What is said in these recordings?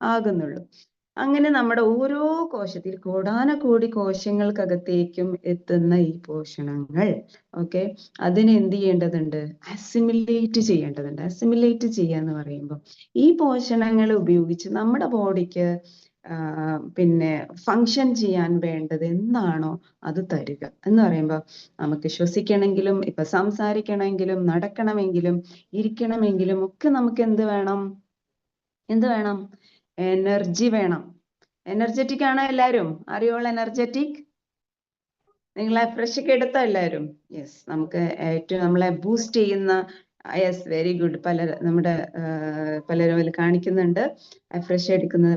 ആകുന്നുള്ളൂ. അങ്ങനെ നമ്മുടെ ഓരോ കോശത്തിൽ കോടാനകോടി കോശങ്ങൾക്കകത്തേക്കും എത്തുന്ന ഈ പോഷണങ്ങൾ അതിനെ എന്ത് ചെയ്യേണ്ടതുണ്ട്? അസിമിലേറ്റ് ചെയ്യേണ്ടതുണ്ട്. അസിമിലേറ്റ് ചെയ്യാന്ന് പറയുമ്പോൾ ഈ പോഷണങ്ങൾ ഉപയോഗിച്ച് നമ്മുടെ ബോഡിക്ക് പിന്നെ ഫങ്ഷൻ ചെയ്യാൻ വേണ്ടത് എന്താണോ അത് തരിക എന്ന് പറയുമ്പോൾ നമുക്ക് ശ്വസിക്കണമെങ്കിലും ഇപ്പൊ സംസാരിക്കണമെങ്കിലും നടക്കണമെങ്കിലും ഇരിക്കണമെങ്കിലും ഒക്കെ നമുക്ക് എന്ത് വേണം? എനർജി വേണം. എനർജറ്റിക് ആണോ എല്ലാവരും? അറിയോൾ എനർജറ്റിക്? നിങ്ങൾ ഫ്രഷ് ഒക്കെ എടുത്തോ എല്ലാവരും? യെസ്. നമുക്ക് ഏറ്റവും നമ്മളെ ബൂസ്റ്റ് ചെയ്യുന്ന യെസ്, വെരി ഗുഡ്. നമ്മുടെ പലരും അതിൽ കാണിക്കുന്നുണ്ട് ഫ്രഷ് എടുക്കുന്നത്.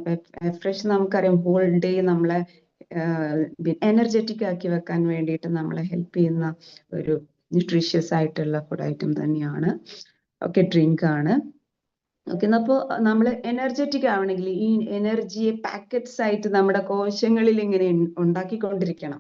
ഫ്രഷ് നമുക്കറിയാം ഹോൾ ഡേ നമ്മളെ എനർജറ്റിക് ആക്കി വെക്കാൻ വേണ്ടിയിട്ട് നമ്മളെ ഹെൽപ്പ് ചെയ്യുന്ന ഒരു ന്യൂട്രീഷ്യസ് ആയിട്ടുള്ള ഫുഡ് ഐറ്റം തന്നെയാണ്. ഡ്രിങ്ക് ആണ്. അപ്പോൾ നമ്മൾ എനർജറ്റിക് ആവണമെങ്കിൽ ഈ എനർജിയെ പാക്കറ്റ്സ് ആയിട്ട് നമ്മുടെ കോശങ്ങളിൽ ഇങ്ങനെ ഉണ്ടാക്കിക്കൊണ്ടിരിക്കണം.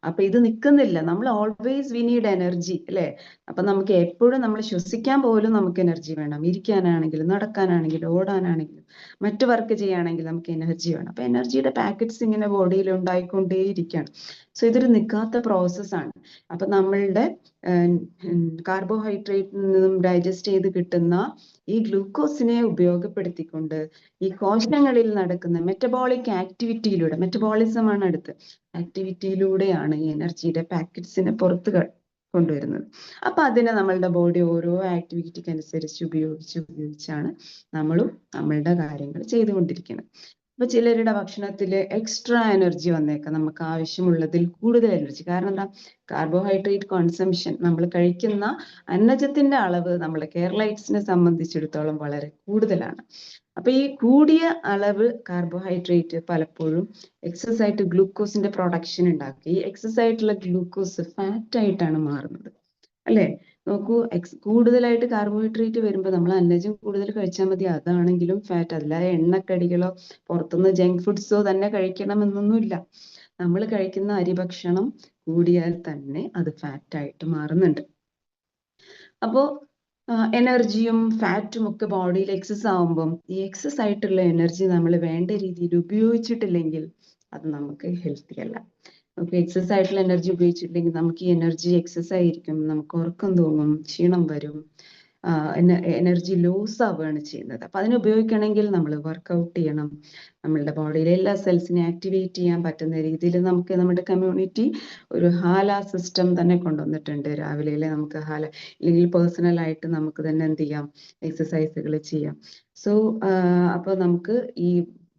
അപ്പൊ ഇത് നിൽക്കുന്നില്ല. നമ്മൾ ഓൾവേസ് വി നീഡ് എനർജി അല്ലെ? അപ്പൊ നമുക്ക് എപ്പോഴും നമ്മൾ ശ്വസിക്കാൻ പോലും നമുക്ക് എനർജി വേണം. ഇരിക്കാനാണെങ്കിലും നടക്കാനാണെങ്കിലും ഓടാനാണെങ്കിലും മറ്റു വർക്ക് ചെയ്യുകയാണെങ്കിൽ നമുക്ക് എനർജി വേണം. അപ്പൊ എനർജിയുടെ പാക്കറ്റ്സ് ഇങ്ങനെ ബോഡിയിൽ ഉണ്ടായിക്കൊണ്ടേയിരിക്കുകയാണ്. സോ ഇതൊരു നിൽക്കാത്ത പ്രോസസ്സാണ്. അപ്പൊ നമ്മളുടെ കാർബോഹൈഡ്രേറ്റിൽ നിന്നും ഡൈജസ്റ്റ് ചെയ്ത് കിട്ടുന്ന ഈ ഗ്ലൂക്കോസിനെ ഉപയോഗപ്പെടുത്തിക്കൊണ്ട് ഈ കോശങ്ങളിൽ നടക്കുന്ന മെറ്റബോളിക് ആക്ടിവിറ്റിയിലൂടെ, മെറ്റബോളിസമാണ് അടുത്ത്, ആക്ടിവിറ്റിയിലൂടെയാണ് ഈ എനർജിയുടെ പാക്കറ്റ്സിനെ പുറത്ത് കൊണ്ടുവരുന്നത്. അപ്പൊ അതിനെ നമ്മളുടെ ബോഡി ഓരോ ആക്ടിവിറ്റിക്ക് അനുസരിച്ച് ഉപയോഗിച്ചാണ് നമ്മളും നമ്മളുടെ കാര്യങ്ങൾ ചെയ്തുകൊണ്ടിരിക്കുന്നത്. അപ്പൊ ചിലരുടെ ഭക്ഷണത്തിൽ എക്സ്ട്രാ എനർജി വന്നേക്കാം, നമുക്ക് ആവശ്യമുള്ളതിൽ കൂടുതൽ എനർജി. കാരണം എന്താ? കാർബോഹൈഡ്രേറ്റ് കൺസംഷൻ, നമ്മൾ കഴിക്കുന്ന അന്നജത്തിന്റെ അളവ് നമ്മൾ കേരളൈറ്റ്സിനെ സംബന്ധിച്ചിടത്തോളം വളരെ കൂടുതലാണ്. അപ്പൊ ഈ കൂടിയ അളവ് കാർബോഹൈഡ്രേറ്റ് പലപ്പോഴും എക്സസ് ആയിട്ട് ഗ്ലൂക്കോസിന്റെ പ്രൊഡക്ഷൻ ഉണ്ടാക്കി ഈ എക്സസ് ആയിട്ടുള്ള ഗ്ലൂക്കോസ് ഫാറ്റ് ആയിട്ടാണ് മാറുന്നത് അല്ലെ? നോക്കൂ, കൂടുതലായിട്ട് കാർബോഹൈഡ്രേറ്റ് വരുമ്പോൾ നമ്മൾ അന്നജം കൂടുതൽ കഴിച്ചാൽ മതി, അതാണെങ്കിലും ഫാറ്റ്. അല്ലാതെ എണ്ണക്കടികളോ പുറത്തുനിന്ന് ജങ്ക് ഫുഡ്സോ തന്നെ കഴിക്കണമെന്നൊന്നുമില്ല. നമ്മൾ കഴിക്കുന്ന അരിഭക്ഷണം കൂടിയാൽ തന്നെ അത് ഫാറ്റ് ആയിട്ട് മാറുന്നുണ്ട്. അപ്പോ എനർജിയും ഫാറ്റും ഒക്കെ ബോഡിയിൽ എക്സസ് ആവുമ്പം ഈ എക്സസ് ആയിട്ടുള്ള എനർജി നമ്മൾ വേണ്ട രീതിയിൽ ഉപയോഗിച്ചിട്ടില്ലെങ്കിൽ അത് നമുക്ക് ഹെൽത്തി അല്ല. നമുക്ക് എക്സസ് ആയിട്ടുള്ള എനർജി ഉപയോഗിച്ചിട്ടില്ലെങ്കിൽ നമുക്ക് ഈ എനർജി എക്സസ് ആയിരിക്കും, നമുക്ക് ഉറക്കം തോന്നും, ക്ഷീണം വരും, എനർജി ലോസ് ആവുകയാണ് ചെയ്യുന്നത്. അപ്പൊ അതിനെ ഉപയോഗിക്കണമെങ്കിൽ നമ്മൾ വർക്കൗട്ട് ചെയ്യണം. നമ്മളുടെ ബോഡിയിലെ എല്ലാ സെൽസിനെ ആക്ടിവേറ്റ് ചെയ്യാൻ പറ്റുന്ന രീതിയിൽ നമുക്ക് നമ്മുടെ കമ്മ്യൂണിറ്റി ഒരു ഹാല സിസ്റ്റം തന്നെ കൊണ്ടുവന്നിട്ടുണ്ട്. രാവിലെ നമുക്ക് ഹാല, അല്ലെങ്കിൽ പേഴ്സണൽ ആയിട്ട് നമുക്ക് തന്നെ എന്ത് ചെയ്യാം, എക്സസൈസുകൾ ചെയ്യാം. സോ അപ്പൊ നമുക്ക് ഈ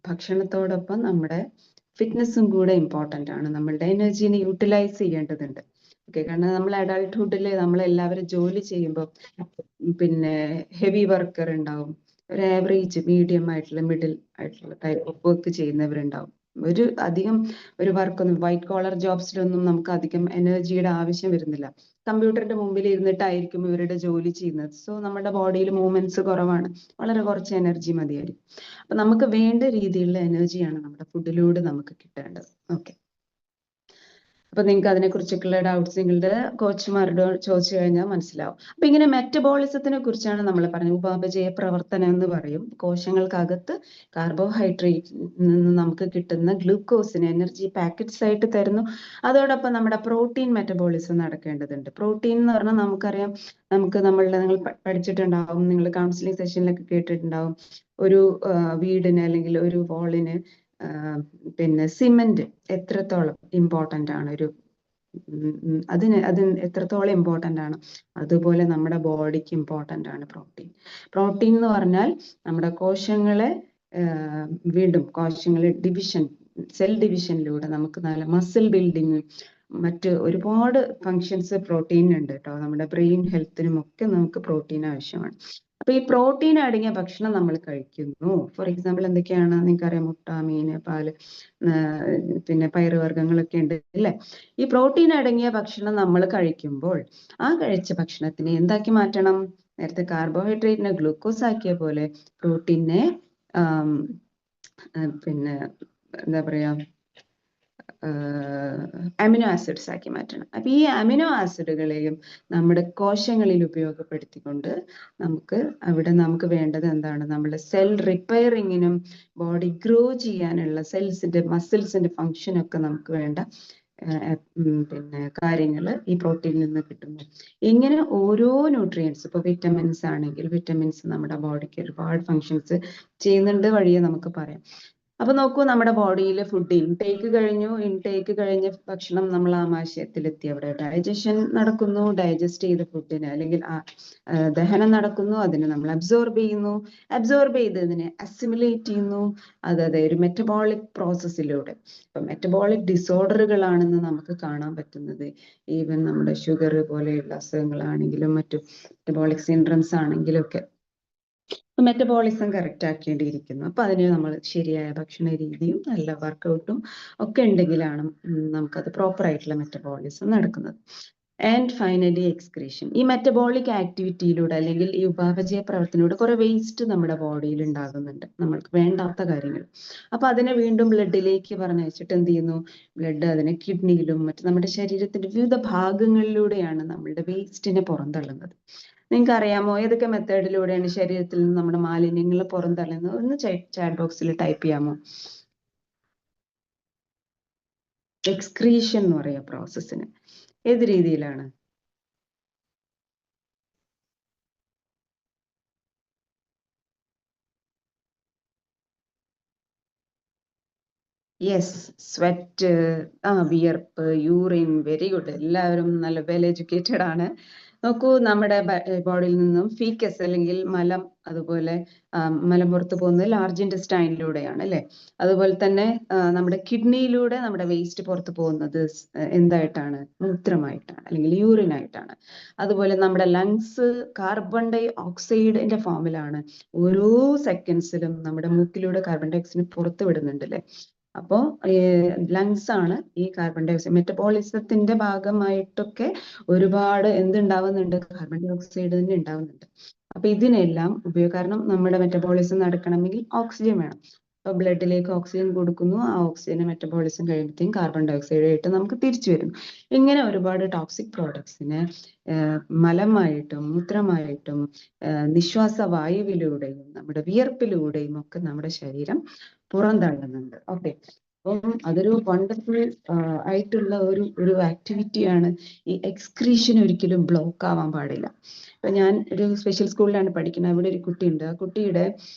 ഭക്ഷണത്തോടൊപ്പം നമ്മുടെ ഫിറ്റ്നസ്സും കൂടെ ഇമ്പോർട്ടൻ്റ് ആണ്. നമ്മളുടെ എനർജീനെ യൂട്ടിലൈസ് ചെയ്യേണ്ടതുണ്ട്. കാരണം നമ്മൾ അഡൾട്ട്ഹുഡിൽ നമ്മളെല്ലാവരും ജോലി ചെയ്യുമ്പോൾ പിന്നെ ഹെവി വർക്കർ ഉണ്ടാവും, ഒരു ആവറേജ് മീഡിയം ആയിട്ടുള്ള മിഡിൽ ആയിട്ടുള്ള ടൈപ്പ് ഓഫ് വർക്ക് ചെയ്യുന്നവരുണ്ടാവും. അധികം ഒരു വർക്കൊന്നും, വൈറ്റ് കോളർ ജോബ്സിലൊന്നും നമുക്ക് അധികം എനർജിയുടെ ആവശ്യം വരുന്നില്ല. കമ്പ്യൂട്ടറിന്റെ മുമ്പിൽ ഇരുന്നിട്ടായിരിക്കും ഇവരുടെ ജോലി ചെയ്യുന്നത്. സോ നമ്മുടെ ബോഡിയിൽ മൂവ്മെന്റ്സ് കുറവാണ്, വളരെ കുറച്ച് എനർജി മതിയായിരിക്കും. അപ്പൊ നമുക്ക് വേണ്ട രീതിയിലുള്ള എനർജിയാണ് നമ്മുടെ ഫുഡിലൂടെ നമുക്ക് കിട്ടേണ്ടത്. ഓക്കെ, അപ്പൊ നിങ്ങൾക്ക് അതിനെക്കുറിച്ചൊക്കെയുള്ള ഡൗട്ട്സ് നിങ്ങളുടെ കോച്ചുമാരോട് ചോദിച്ചു കഴിഞ്ഞാൽ മനസ്സിലാവും. അപ്പൊ ഇങ്ങനെ മെറ്റബോളിസത്തിനെ കുറിച്ചാണ് നമ്മൾ പറഞ്ഞത്. ഉപാപചയ പ്രവർത്തനം എന്ന് പറയും. കോശങ്ങൾക്കകത്ത് കാർബോഹൈഡ്രേറ്റിൽ നിന്ന് നമുക്ക് കിട്ടുന്ന ഗ്ലൂക്കോസിന് എനർജി പാക്കറ്റ്സ് ആയിട്ട് തരുന്നു. അതോടൊപ്പം നമ്മുടെ പ്രോട്ടീൻ മെറ്റബോളിസം നടക്കേണ്ടതുണ്ട്. പ്രോട്ടീൻ എന്ന് പറഞ്ഞാൽ നമുക്കറിയാം, നിങ്ങൾ പഠിച്ചിട്ടുണ്ടാവും, നിങ്ങൾ കൗൺസിലിംഗ് സെഷനിലൊക്കെ കേട്ടിട്ടുണ്ടാവും, ഒരു വീടിന് അല്ലെങ്കിൽ ഒരു വാളിന് പിന്നെ സിമെന്റ് എത്രത്തോളം ഇമ്പോർട്ടൻ്റ് ആണ്, അതിന് എത്രത്തോളം ഇമ്പോർട്ടൻ്റ് ആണ്, അതുപോലെ നമ്മുടെ ബോഡിക്ക് ഇമ്പോർട്ടൻ്റ് ആണ് പ്രോട്ടീൻ എന്ന് പറഞ്ഞാൽ നമ്മുടെ കോശങ്ങളെ വീണ്ടും കോശങ്ങളെ സെൽ ഡിവിഷനിലൂടെ നമുക്ക് നല്ല മസിൽ ബിൽഡിങ്, മറ്റ് ഒരുപാട് ഫങ്ഷൻസ് പ്രോട്ടീനുണ്ട് കേട്ടോ. നമ്മുടെ ബ്രെയിൻ ഹെൽത്തിനും ഒക്കെ നമുക്ക് പ്രോട്ടീൻ ആവശ്യമാണ്. അപ്പൊ ഈ പ്രോട്ടീൻ അടങ്ങിയ ഭക്ഷണം നമ്മൾ കഴിക്കുന്നു. ഫോർ എക്സാമ്പിൾ എന്തൊക്കെയാണ് നിങ്ങൾക്കറിയാം? മുട്ട, മീന്, പാല്, പിന്നെ പയറുവർഗ്ഗങ്ങളൊക്കെ ഉണ്ട് അല്ലെ? ഈ പ്രോട്ടീൻ അടങ്ങിയ ഭക്ഷണം നമ്മൾ കഴിക്കുമ്പോൾ ആ കഴിച്ച ഭക്ഷണത്തിനെ എന്താക്കി മാറ്റണം? നേരത്തെ കാർബോഹൈഡ്രേറ്റിനെ ഗ്ലൂക്കോസ് ആക്കിയ പോലെ പ്രോട്ടീനെ പിന്നെ എന്താ പറയാ, അമിനോ ആസിഡ്സ് ആക്കി മാറ്റണം. അപ്പൊ ഈ അമിനോ ആസിഡുകളെയും നമ്മുടെ കോശങ്ങളിൽ ഉപയോഗപ്പെടുത്തിക്കൊണ്ട് നമുക്ക് വേണ്ടത് എന്താണ്? നമ്മുടെ സെൽ റിപ്പയറിങ്ങിനും ബോഡി ഗ്രോ ചെയ്യാനുള്ള മസിൽസിന്റെ ഫങ്ഷൻ ഒക്കെ നമുക്ക് വേണ്ട പിന്നെ കാര്യങ്ങൾ ഈ പ്രോട്ടീനിൽ നിന്ന് കിട്ടുന്നു. ഇങ്ങനെ ഓരോ ന്യൂട്രിയൻസ്, ഇപ്പൊ വിറ്റമിൻസ് ആണെങ്കിൽ വിറ്റമിൻസ് നമ്മുടെ ബോഡിക്ക് ഒരുപാട് ഫങ്ഷൻസ് ചെയ്യുന്നുണ്ട് വഴിയെ നമുക്ക് പറയാം. അപ്പൊ നോക്കൂ, നമ്മുടെ ബോഡിയിൽ ഫുഡ് ഇൻടേക്ക് കഴിഞ്ഞ ഭക്ഷണം നമ്മൾ ആമാശയത്തിലെത്തി, അവിടെ ഡൈജഷൻ നടക്കുന്നു, ഡൈജസ്റ്റ് ചെയ്ത ഫുഡിന് അല്ലെങ്കിൽ ദഹനം നടക്കുന്നു, അതിനെ നമ്മൾ അബ്സോർബ് ചെയ്തതിനെ അസിമുലേറ്റ് ചെയ്യുന്നു. അതായത് ഒരു മെറ്റബോളിക് പ്രോസസ്സിലൂടെ. ഇപ്പൊ മെറ്റബോളിക് ഡിസോർഡറുകളാണെന്ന് നമുക്ക് കാണാൻ പറ്റുന്നത് ഈവൻ നമ്മുടെ ഷുഗർ പോലെയുള്ള അസുഖങ്ങളാണെങ്കിലും മറ്റു മെറ്റബോളിക് സിൻഡ്രംസ് ആണെങ്കിലും ഒക്കെ മെറ്റബോളിസം കറക്റ്റ് ആക്കേണ്ടിയിരിക്കുന്നു. അപ്പൊ അതിന് നമ്മൾ ശരിയായ ഭക്ഷണ രീതിയും നല്ല വർക്കൗട്ടും ഒക്കെ ഉണ്ടെങ്കിലാണ് നമുക്കത് പ്രോപ്പർ ആയിട്ടുള്ള മെറ്റബോളിസം നടക്കുന്നത്. And finally excretion. ഈ മെറ്റബോളിക് ആക്ടിവിറ്റിയിലൂടെ അല്ലെങ്കിൽ ഈ ഉപാപചയ പ്രവർത്തനത്തിലൂടെ കുറെ വേസ്റ്റ് നമ്മുടെ ബോഡിയിൽ ഉണ്ടാകുന്നുണ്ട്, നമ്മൾക്ക് വേണ്ടാത്ത കാര്യങ്ങൾ. അപ്പൊ അതിനെ വീണ്ടും ബ്ലഡിലേക്ക് പറഞ്ഞയച്ചിട്ട് എന്ത് ചെയ്യുന്നു? ബ്ലഡ് അതിനെ കിഡ്നിയിലും മറ്റു നമ്മുടെ ശരീരത്തിന്റെ വിവിധ ഭാഗങ്ങളിലൂടെയാണ് നമ്മളുടെ വേസ്റ്റിനെ പുറന്തള്ളുന്നത്. നിങ്ങൾക്ക് അറിയാമോ ഏതൊക്കെ മെത്തേഡിലൂടെയാണ് ശരീരത്തിൽ നിന്ന് നമ്മുടെ മാലിന്യങ്ങൾ പുറന്തള്ളുന്നത്? ഒന്ന് ചാറ്റ് ബോക്സിൽ ടൈപ്പ് ചെയ്യാമോ? എക്സ്ക്രീഷൻ എന്ന് പറയാ പ്രോസസ്സിന്. ഏത് രീതിയിലാണ്? യെസ്, സ്വെറ്റ്, വിയർപ്പ്, യൂറിൻ. വെരി ഗുഡ്, എല്ലാവരും നല്ല വെൽ എഡ്യൂക്കേറ്റഡ് ആണ്. നോക്കൂ, നമ്മുടെ ബോഡിയിൽ നിന്നും ഫീക്കസ് അല്ലെങ്കിൽ മലം, അതുപോലെ മലം പുറത്തു പോകുന്നത് ലാർജ് ഇൻറ്റസ്റ്റൈനിലൂടെയാണ് അല്ലെ. അതുപോലെ തന്നെ നമ്മുടെ കിഡ്നിയിലൂടെ നമ്മുടെ വേസ്റ്റ് പുറത്തു പോകുന്നത് എന്തായിട്ടാണ്? മൂത്രമായിട്ടാണ് അല്ലെങ്കിൽ യൂറിൻ ആയിട്ടാണ്. അതുപോലെ നമ്മുടെ ലങ്സ് കാർബൺ ഡൈ ഓക്സൈഡിന്റെ ഫോമിലാണ്. ഓരോ സെക്കൻഡ്സിലും നമ്മുടെ മൂക്കിലൂടെ കാർബൺ ഡൈ ഓക്സൈഡ് പുറത്തു വിടുന്നുണ്ട് അല്ലെ. അപ്പോ ലങ്സ് ആണ് ഈ കാർബൺ ഡൈ ഓക്സൈഡ് മെറ്റബോളിസത്തിന്റെ ഭാഗമായിട്ടൊക്കെ ഒരുപാട് എന്തുണ്ടാവുന്നുണ്ട്? കാർബൺ ഡൈ ഓക്സൈഡ് തന്നെ ഉണ്ടാവുന്നുണ്ട്. അപ്പൊ ഇതിനെല്ലാം കാരണം നമ്മുടെ മെറ്റബോളിസം നടക്കണമെങ്കിൽ ഓക്സിജൻ വേണം. അപ്പൊ ബ്ലഡിലേക്ക് ഓക്സിജൻ കൊടുക്കുന്നു, ആ ഓക്സിജൻ മെറ്റബോളിസം കഴിയുമ്പോഴത്തേക്കും കാർബൺ ഡൈ ഓക്സൈഡ് ആയിട്ട് നമുക്ക് തിരിച്ചു വരുന്നു. ഇങ്ങനെ ഒരുപാട് ടോക്സിക് പ്രോഡക്ട്സിനെ മലമായിട്ടും മൂത്രമായിട്ടും നിശ്വാസ വായുവിലൂടെയും നമ്മുടെ വിയർപ്പിലൂടെയും ഒക്കെ നമ്മുടെ ശരീരം പുറന്തള്ളുന്നുണ്ട്. ഓക്കെ, അപ്പം അതൊരു വണ്ടർഫുൾ ആയിട്ടുള്ള ഒരു ആക്ടിവിറ്റിയാണ്. ഈ എക്സ്ക്രീഷൻ ഒരിക്കലും ബ്ലോക്ക് ആവാൻ പാടില്ല. ഇപ്പൊ ഞാൻ ഒരു സ്പെഷ്യൽ സ്കൂളിലാണ് പഠിക്കുന്നത്. അവിടെ ഒരു കുട്ടിയുണ്ട്. ആ കുട്ടിയുടെ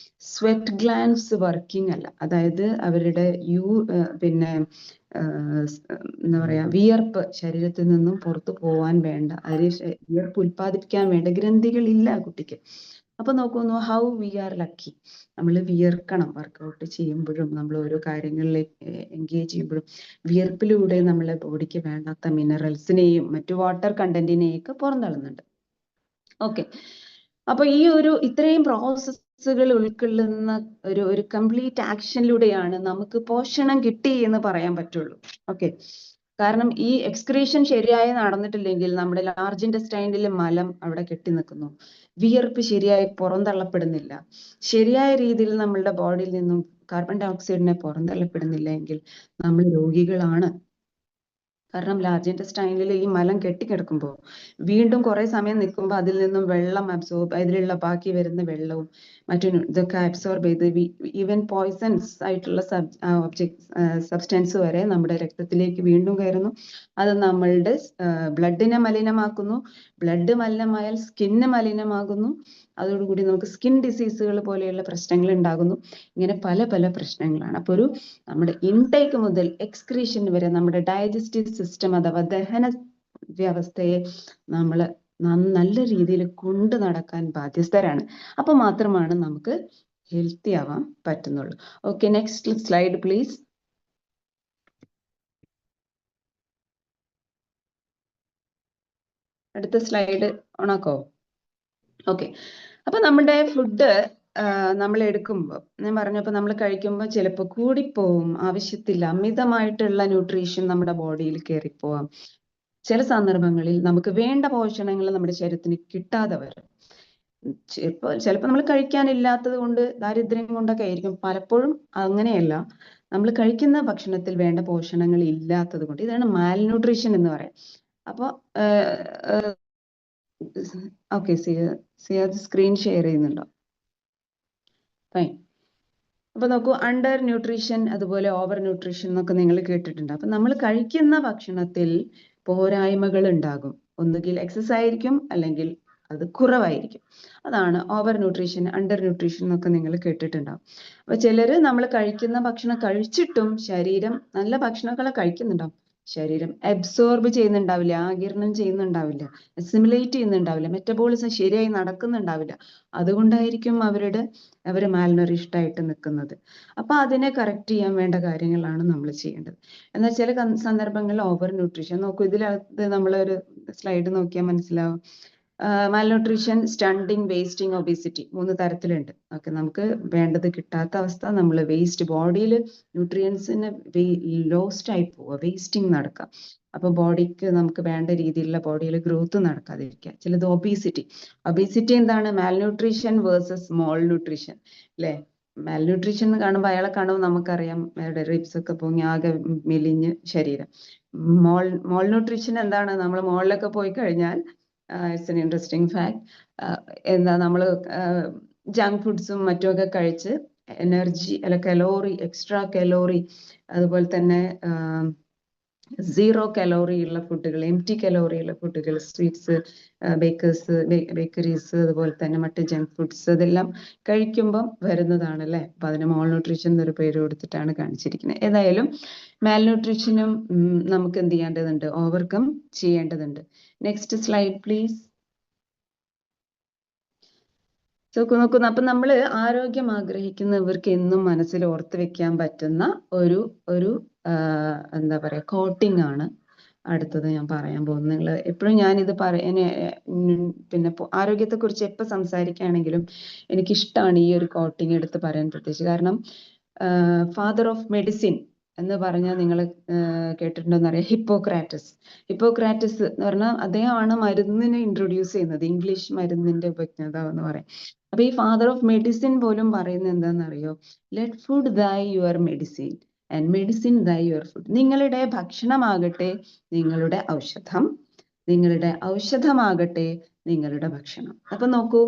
സ്വെറ്റ് ഗ്ലാൻഡ്സ് വർക്കിംഗ് അല്ല. അതായത് അവരുടെ പിന്നെ എന്താ പറയാ, വിയർപ്പ് ശരീരത്തിൽ നിന്നും പുറത്തു പോവാൻ വേണ്ട, വിയർപ്പ് ഉൽപ്പാദിപ്പിക്കാൻ വേണ്ട ഗ്രന്ഥികൾ ഇല്ല ആ കുട്ടിക്ക്. അപ്പൊ നോക്കുന്നു, ഹൗ വി ആർ ലക്കി. നമ്മൾ വിയർക്കണം. വർക്കൗട്ട് ചെയ്യുമ്പോഴും നമ്മൾ ഓരോ കാര്യങ്ങളിലേക്ക് എൻഗേജ് ചെയ്യുമ്പോഴും വിയർപ്പിലൂടെ നമ്മളെ ബോഡിക്ക് വേണ്ടാത്ത മിനറൽസിനെയും മറ്റു വാട്ടർ കണ്ടന്റിനെയൊക്കെ പുറന്തള്ളുന്നുണ്ട്. ഓക്കെ, അപ്പൊ ഈ ഇത്രയും പ്രോസസ്സുകൾ ഉൾക്കൊള്ളുന്ന ഒരു കംപ്ലീറ്റ് ആക്ഷനിലൂടെയാണ് നമുക്ക് പോഷണം കിട്ടി എന്ന് പറയാൻ പറ്റുള്ളൂ. ഓക്കെ, കാരണം ഈ എക്സ്ക്രീഷൻ ശരിയായി നടന്നിട്ടില്ലെങ്കിൽ നമ്മുടെ ലാർജ് ഇൻറ്റസ്റ്റൈനിൽ മലം അവിടെ കെട്ടി നിൽക്കുന്നു, വിയർപ്പ് ശരിയായി പുറന്തള്ളപ്പെടുന്നില്ല, ശരിയായ രീതിയിൽ നമ്മളുടെ ബോഡിയിൽ നിന്നും കാർബൺ ഡൈ ഓക്സൈഡിനെ പുറന്തള്ളപ്പെടുന്നില്ല എങ്കിൽ നമ്മൾ രോഗികളാണ്. കാരണം ലാർജ് ഇൻറ്റസ്റ്റൈനിൽ ഈ മലം കെട്ടിക്കിടക്കുമ്പോൾ വീണ്ടും കുറെ സമയം നിൽക്കുമ്പോൾ അതിൽ നിന്നും വെള്ളം അതിലുള്ള ബാക്കി വരുന്ന വെള്ളവും മറ്റു ഇതൊക്കെ അബ്സോർബ് ചെയ്ത് ഈവൻ പോയ്സൺസ് ആയിട്ടുള്ള സബ്സ്റ്റൻസ് വരെ നമ്മുടെ രക്തത്തിലേക്ക് വീണ്ടും കയറുന്നു. അത് നമ്മളുടെ ബ്ലഡിനെ മലിനമാക്കുന്നു. Blood മലിനമായാൽ skin മലിനമാകുന്നു. അതോടുകൂടി നമുക്ക് സ്കിൻ ഡിസീസുകൾ പോലെയുള്ള പ്രശ്നങ്ങൾ ഉണ്ടാകുന്നു. ഇങ്ങനെ പല പല പ്രശ്നങ്ങളാണ്. അപ്പൊ നമ്മുടെ ഇൻടേക്ക് മുതൽ എക്സ്ക്രീഷൻ വരെ നമ്മുടെ ഡൈജസ്റ്റീവ് സിസ്റ്റം അഥവാ ദഹന വ്യവസ്ഥയെ നമ്മൾ നല്ല രീതിയിൽ കൊണ്ടു നടക്കാൻ ബാധ്യസ്ഥരാണ്. അപ്പൊ മാത്രമാണ് നമുക്ക് ഹെൽത്തി ആവാൻ പറ്റുന്നുള്ളൂ. Okay, next slide please. അടുത്ത സ്ലൈഡ് ഓണാക്കോ? ഓക്കെ, അപ്പൊ നമ്മുടെ ഫുഡ് നമ്മൾ എടുക്കുമ്പോൾ ഞാൻ പറഞ്ഞപ്പോൾ നമ്മൾ കഴിക്കുമ്പോൾ ചിലപ്പോൾ കൂടിപ്പോവും, ആവശ്യത്തില്ല അമിതമായിട്ടുള്ള ന്യൂട്രീഷൻ നമ്മുടെ ബോഡിയിൽ കയറിപ്പോവാം. ചില സന്ദർഭങ്ങളിൽ നമുക്ക് വേണ്ട പോഷണങ്ങൾ നമ്മുടെ ശരീരത്തിന് കിട്ടാതെ വരും. ചിലപ്പോൾ നമ്മൾ കഴിക്കാനില്ലാത്തത് കൊണ്ട്, ദാരിദ്ര്യം കൊണ്ടൊക്കെ ആയിരിക്കും. പലപ്പോഴും അങ്ങനെയല്ല, നമ്മൾ കഴിക്കുന്ന ഭക്ഷണത്തിൽ വേണ്ട പോഷണങ്ങൾ ഇല്ലാത്തത് കൊണ്ട് ഇതാണ് മാൽന്യൂട്രീഷൻ എന്ന് പറയാം. അപ്പോൾ ഓക്കെ, സിയാദ് സ്ക്രീൻ ഷെയർ ചെയ്യുന്നുണ്ടോ? ഫൈൻ. അപ്പൊ നോക്കൂ, അണ്ടർ ന്യൂട്രീഷൻ അതുപോലെ ഓവർ ന്യൂട്രീഷൻ എന്നൊക്കെ നിങ്ങൾ കേട്ടിട്ടുണ്ട്. അപ്പൊ നമ്മൾ കഴിക്കുന്ന ഭക്ഷണത്തിൽ പോരായ്മകൾ ഉണ്ടാകും. ഒന്നുകിൽ എക്സസ് ആയിരിക്കും, അല്ലെങ്കിൽ അത് കുറവായിരിക്കും. അതാണ് ഓവർ ന്യൂട്രീഷൻ, അണ്ടർ ന്യൂട്രീഷൻ എന്നൊക്കെ നിങ്ങൾ കേട്ടിട്ടുണ്ടാവും. അപ്പൊ ചിലര് നമ്മൾ കഴിക്കുന്ന ഭക്ഷണം കഴിച്ചിട്ടും ശരീരം നല്ല ഭക്ഷണങ്ങളെ കഴിക്കുന്നുണ്ടാവും, ശരീരം അബ്സോർബ് ചെയ്യുന്നുണ്ടാവില്ല, ആഗിരണം ചെയ്യുന്നുണ്ടാവില്ല, അസിമിലേറ്റ് ചെയ്യുന്നുണ്ടാവില്ല, മെറ്റബോളിസം ശരിയായി നടക്കുന്നുണ്ടാവില്ല. അതുകൊണ്ടായിരിക്കും അവര് മാൽനറിഷ്ഡ് ആയിട്ട് നിൽക്കുന്നത്. അപ്പൊ അതിനെ കറക്റ്റ് ചെയ്യാൻ വേണ്ട കാര്യങ്ങളാണ് നമ്മൾ ചെയ്യേണ്ടത്. എന്നാൽ ചില സന്ദർഭങ്ങളിൽ ഓവർ ന്യൂട്രീഷൻ നോക്കൂ, ഇതിനകത്ത് നമ്മളൊരു സ്ലൈഡ് നോക്കിയാൽ മനസ്സിലാവും. മാൽന്യൂട്രീഷൻ, സ്റ്റണ്ടിങ്, വേസ്റ്റിംഗ്, ഒബീസിറ്റി 3 തരത്തിലുണ്ട്. ഓക്കെ, നമുക്ക് വേണ്ടത് കിട്ടാത്ത അവസ്ഥ, നമ്മൾ വേസ്റ്റ്, ബോഡിയിൽ ന്യൂട്രിയൻസിന് ലോസ്റ്റ് ആയി പോവുക, വേസ്റ്റിംഗ് നടക്കുക. അപ്പൊ ബോഡിക്ക് നമുക്ക് വേണ്ട രീതിയിലുള്ള ബോഡിയിൽ ഗ്രോത്ത് നടക്കാതിരിക്കുക. ചിലത് ഒബീസിറ്റി. ഒബീസിറ്റി എന്താണ്? മാൽന്യൂട്രീഷൻ വേഴ്സസ് മോൾ ന്യൂട്രീഷൻ അല്ലെ? മാൽന്യൂട്രീഷൻ എന്ന് കാണുമ്പോൾ അയാളെ കാണുമ്പോൾ നമുക്കറിയാം റിബ്സ് ഒക്കെ പൊങ്ങി ആകെ മെലിഞ്ഞ് ശരീരം. മോൾ ന്യൂട്രീഷൻ എന്താണ്? നമ്മൾ മോളിലൊക്കെ പോയി കഴിഞ്ഞാൽ ഇറ്റ്സ് എൻ ഇൻട്രസ്റ്റിംഗ് ഫാക്ട്. എന്താ, നമ്മൾ ജങ്ക് ഫുഡ്സും മറ്റുമൊക്കെ കഴിച്ച് എനർജി അല്ല കലോറി, എക്സ്ട്രാ കലോറി, അതുപോലെ തന്നെ 0 കലോറി ഉള്ള ഫുഡുകൾ, എംറ്റി കലോറി ഉള്ള ഫുഡുകൾ, സ്വീറ്റ്സ്, ബേക്കറീസ്, അതുപോലെ തന്നെ മറ്റ് ജങ്ക് ഫുഡ്സ്, ഇതെല്ലാം കഴിക്കുമ്പം വരുന്നതാണ് അല്ലെ? അപ്പൊ അതിന് മോൾ ന്യൂട്രീഷൻ എന്നൊരു പേര് കൊടുത്തിട്ടാണ് കാണിച്ചിരിക്കുന്നത്. ഏതായാലും മാൽന്യൂട്രീഷനും നമുക്ക് എന്ത് ചെയ്യേണ്ടതുണ്ട്? ഓവർകം ചെയ്യേണ്ടതുണ്ട്. Next slide please. നോക്കുന്നു. അപ്പൊ നമ്മൾ ആരോഗ്യം ആഗ്രഹിക്കുന്നവർക്ക് എന്നും മനസ്സിൽ ഓർത്ത് വെക്കാൻ പറ്റുന്ന ഒരു എന്താ പറയാ, കോട്ടിംഗ് ആണ് അടുത്തത് ഞാൻ പറയാൻ പോകുന്നത്. നിങ്ങൾ എപ്പോഴും ഞാനിത് പിന്നെ ആരോഗ്യത്തെ കുറിച്ച് എപ്പോൾ സംസാരിക്കുകയാണെങ്കിലും എനിക്കിഷ്ടമാണ് ഈ ഒരു കോട്ടിംഗ് എടുത്ത് പറയാൻ, പ്രത്യേകിച്ച് കാരണം ഫാദർ ഓഫ് മെഡിസിൻ എന്ന് പറഞ്ഞാൽ നിങ്ങൾ കേട്ടിട്ടുണ്ടോന്ന് അറിയാം, ഹിപ്പോക്രാറ്റസ് എന്ന് പറഞ്ഞാൽ അദ്ദേഹമാണ് മരുന്നിനെ ഇൻട്രൊഡ്യൂസ് ചെയ്യുന്നത്, ഇംഗ്ലീഷ് മരുന്നിന്റെ ഉപജ്ഞാതാവ് എന്ന് പറയാം. അപ്പൊ ഈ ഫാദർ ഓഫ് മെഡിസിൻ പോലും പറയുന്നത് എന്താണെന്നറിയോ? ലെറ്റ് ഫുഡ് ദൈ യുവർ മെഡിസിൻ ആൻഡ് മെഡിസിൻ ദൈ യുവർ ഫുഡ്. നിങ്ങളുടെ ഭക്ഷണമാകട്ടെ നിങ്ങളുടെ ഔഷധം, നിങ്ങളുടെ ഔഷധമാകട്ടെ നിങ്ങളുടെ ഭക്ഷണം. അപ്പൊ നോക്കൂ,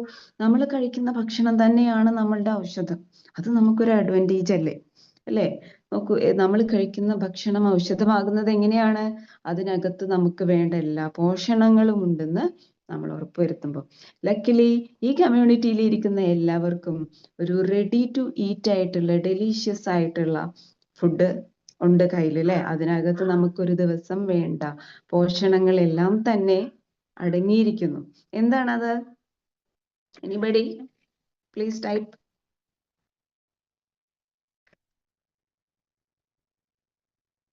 നമ്മൾ കഴിക്കുന്ന ഭക്ഷണം തന്നെയാണ് നമ്മളുടെ ഔഷധം. അത് നമുക്കൊരു അഡ്വാൻറ്റേജ് അല്ലേ? നോക്കൂ, നമ്മൾ കഴിക്കുന്ന ഭക്ഷണം ഔഷധമാകുന്നത് എങ്ങനെയാണ്? അതിനകത്ത് നമുക്ക് വേണ്ട എല്ലാ പോഷണങ്ങളും ഉണ്ടെന്ന് നമ്മൾ ഉറപ്പുവരുത്തുമ്പോൾ. ലക്കിലി ഈ കമ്മ്യൂണിറ്റിയിൽ ഇരിക്കുന്ന എല്ലാവർക്കും ഒരു റെഡി ടു ഈറ്റ് ആയിട്ടുള്ള, ഡെലീഷ്യസ് ആയിട്ടുള്ള ഫുഡ് ഉണ്ട് കയ്യിൽ അല്ലെ? അതിനകത്ത് നമുക്കൊരു ദിവസം വേണ്ട പോഷണങ്ങളെല്ലാം തന്നെ അടങ്ങിയിരിക്കുന്നു. എന്താണത്? Anybody please type.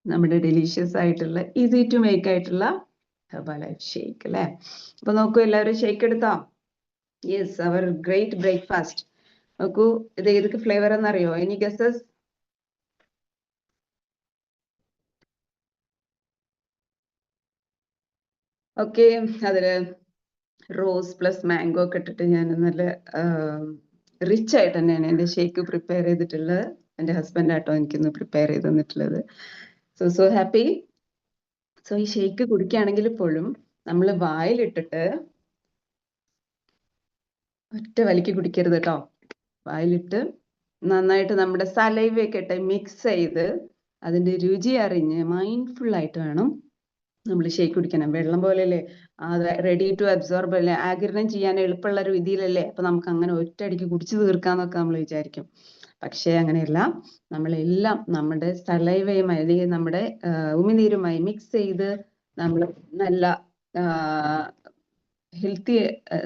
നമ്മുടെ ഡെലീഷ്യസ് ആയിട്ടുള്ള, ഈസി ടു മേക്ക് ആയിട്ടുള്ള ഹെർബലൈഫ് ഷേക്ക് അല്ലെ? അപ്പൊ നോക്കൂ, എല്ലാവരും ഷേക്ക് എടുത്തോ? യെസ്, അവർ ഗ്രേറ്റ് ബ്രേക്ക്ഫാസ്റ്റ്. നോക്കൂ, ഇത് ഏതൊക്കെ ഫ്ലേവർ എന്നറിയോ? Any guesses? ഓക്കെ, അതില് റോസ് പ്ലസ് മാംഗോ ഒക്കെ ഇട്ടിട്ട് ഞാൻ നല്ല റിച്ച് ആയിട്ട് തന്നെയാണ് എൻ്റെ ഷേക്ക് പ്രിപ്പയർ ചെയ്തിട്ടുള്ളത്. എൻ്റെ ഹസ്ബൻഡ് ആട്ടോ എനിക്കൊന്ന് പ്രിപ്പയർ ചെയ്ത് തന്നിട്ടുള്ളത്. So happy. സോ ഈ ഷേക്ക് കുടിക്കുകയാണെങ്കിൽ ഇപ്പോഴും നമ്മൾ വായിലിട്ടിട്ട് ഒറ്റ വലിക്ക് കുടിക്കരുത് കേട്ടോ. വായിലിട്ട് നന്നായിട്ട് നമ്മുടെ സലൈവയൊക്കെ ഇട്ട് മിക്സ് ചെയ്ത് അതിന്റെ രുചി അറിഞ്ഞ് മൈൻഡ്ഫുൾ ആയിട്ട് വേണം നമ്മൾ ഷേക്ക് കുടിക്കണം. വെള്ളം പോലെയല്ലേ, റെഡി ടു അബ്സോർബ് അല്ലേ, ആഗിരണം ചെയ്യാൻ എളുപ്പമുള്ള ഒരു രീതിയിലല്ലേ. അപ്പൊ നമുക്ക് അങ്ങനെ ഒറ്റയടിക്ക് കുടിച്ചു തീർക്കാന്നൊക്കെ നമ്മൾ വിചാരിക്കും. പക്ഷേ അങ്ങനെയല്ല, നമ്മളെല്ലാം നമ്മുടെ സലൈവയുമായി അല്ലെങ്കിൽ നമ്മുടെ ഉമിനീരുമായി മിക്സ് ചെയ്ത് നമ്മൾ നല്ല ഹെൽത്തി,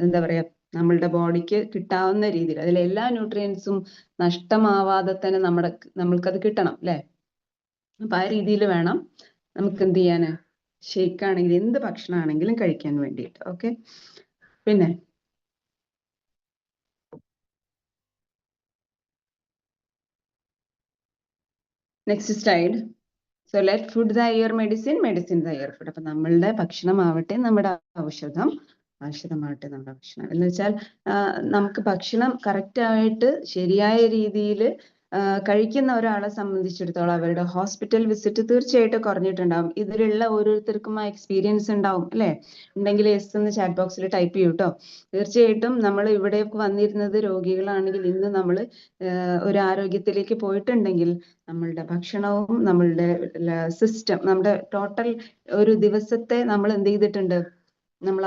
എന്താ പറയാ, നമ്മളുടെ ബോഡിക്ക് കിട്ടാവുന്ന രീതിയിൽ അതിലെല്ലാ ന്യൂട്രിയൻസും നഷ്ടമാവാതെ തന്നെ നമ്മൾക്കത് കിട്ടണം അല്ലെ? അപ്പൊ ആ രീതിയിൽ വേണം നമുക്ക് എന്ത് ചെയ്യാന്, ഷേക്ക് ആണെങ്കിലും എന്ത് ഭക്ഷണമാണെങ്കിലും കഴിക്കാൻ വേണ്ടിയിട്ട്. ഓക്കെ, പിന്നെ next slide. So let food the your medicine, medicine the your food. അപ്പൊ നമ്മളുടെ ഭക്ഷണമാവട്ടെ നമ്മുടെ ഔഷധം, ഔഷധമാവട്ടെ നമ്മുടെ ഭക്ഷണം. എന്ന് വെച്ചാൽ നമുക്ക് ഭക്ഷണം കറക്റ്റ് ആയിട്ട് ശരിയായ രീതിയിൽ കഴിക്കുന്ന ഒരാളെ സംബന്ധിച്ചിടത്തോളം അവരുടെ ഹോസ്പിറ്റൽ വിസിറ്റ് തീർച്ചയായിട്ടും കുറഞ്ഞിട്ടുണ്ടാവും. ഇതിലുള്ള ഓരോരുത്തർക്കും ആ എക്സ്പീരിയൻസ് ഉണ്ടാവും അല്ലെ? ഉണ്ടെങ്കിൽ എസ് എന്ന് ചാറ്റ് ബോക്സിൽ ടൈപ്പ് ചെയ്യൂ കേട്ടോ. തീർച്ചയായിട്ടും നമ്മൾ ഇവിടേക്ക് വന്നിരുന്നത് രോഗികളാണെങ്കിൽ ഇന്ന് നമ്മൾ ഒരു ആരോഗ്യത്തിലേക്ക് പോയിട്ടുണ്ടെങ്കിൽ നമ്മളുടെ ഭക്ഷണവും നമ്മളുടെ സിസ്റ്റം, നമ്മുടെ ടോട്ടൽ ഒരു ദിവസത്തെ നമ്മൾ എന്ത് ചെയ്തിട്ടുണ്ട്, നമ്മൾ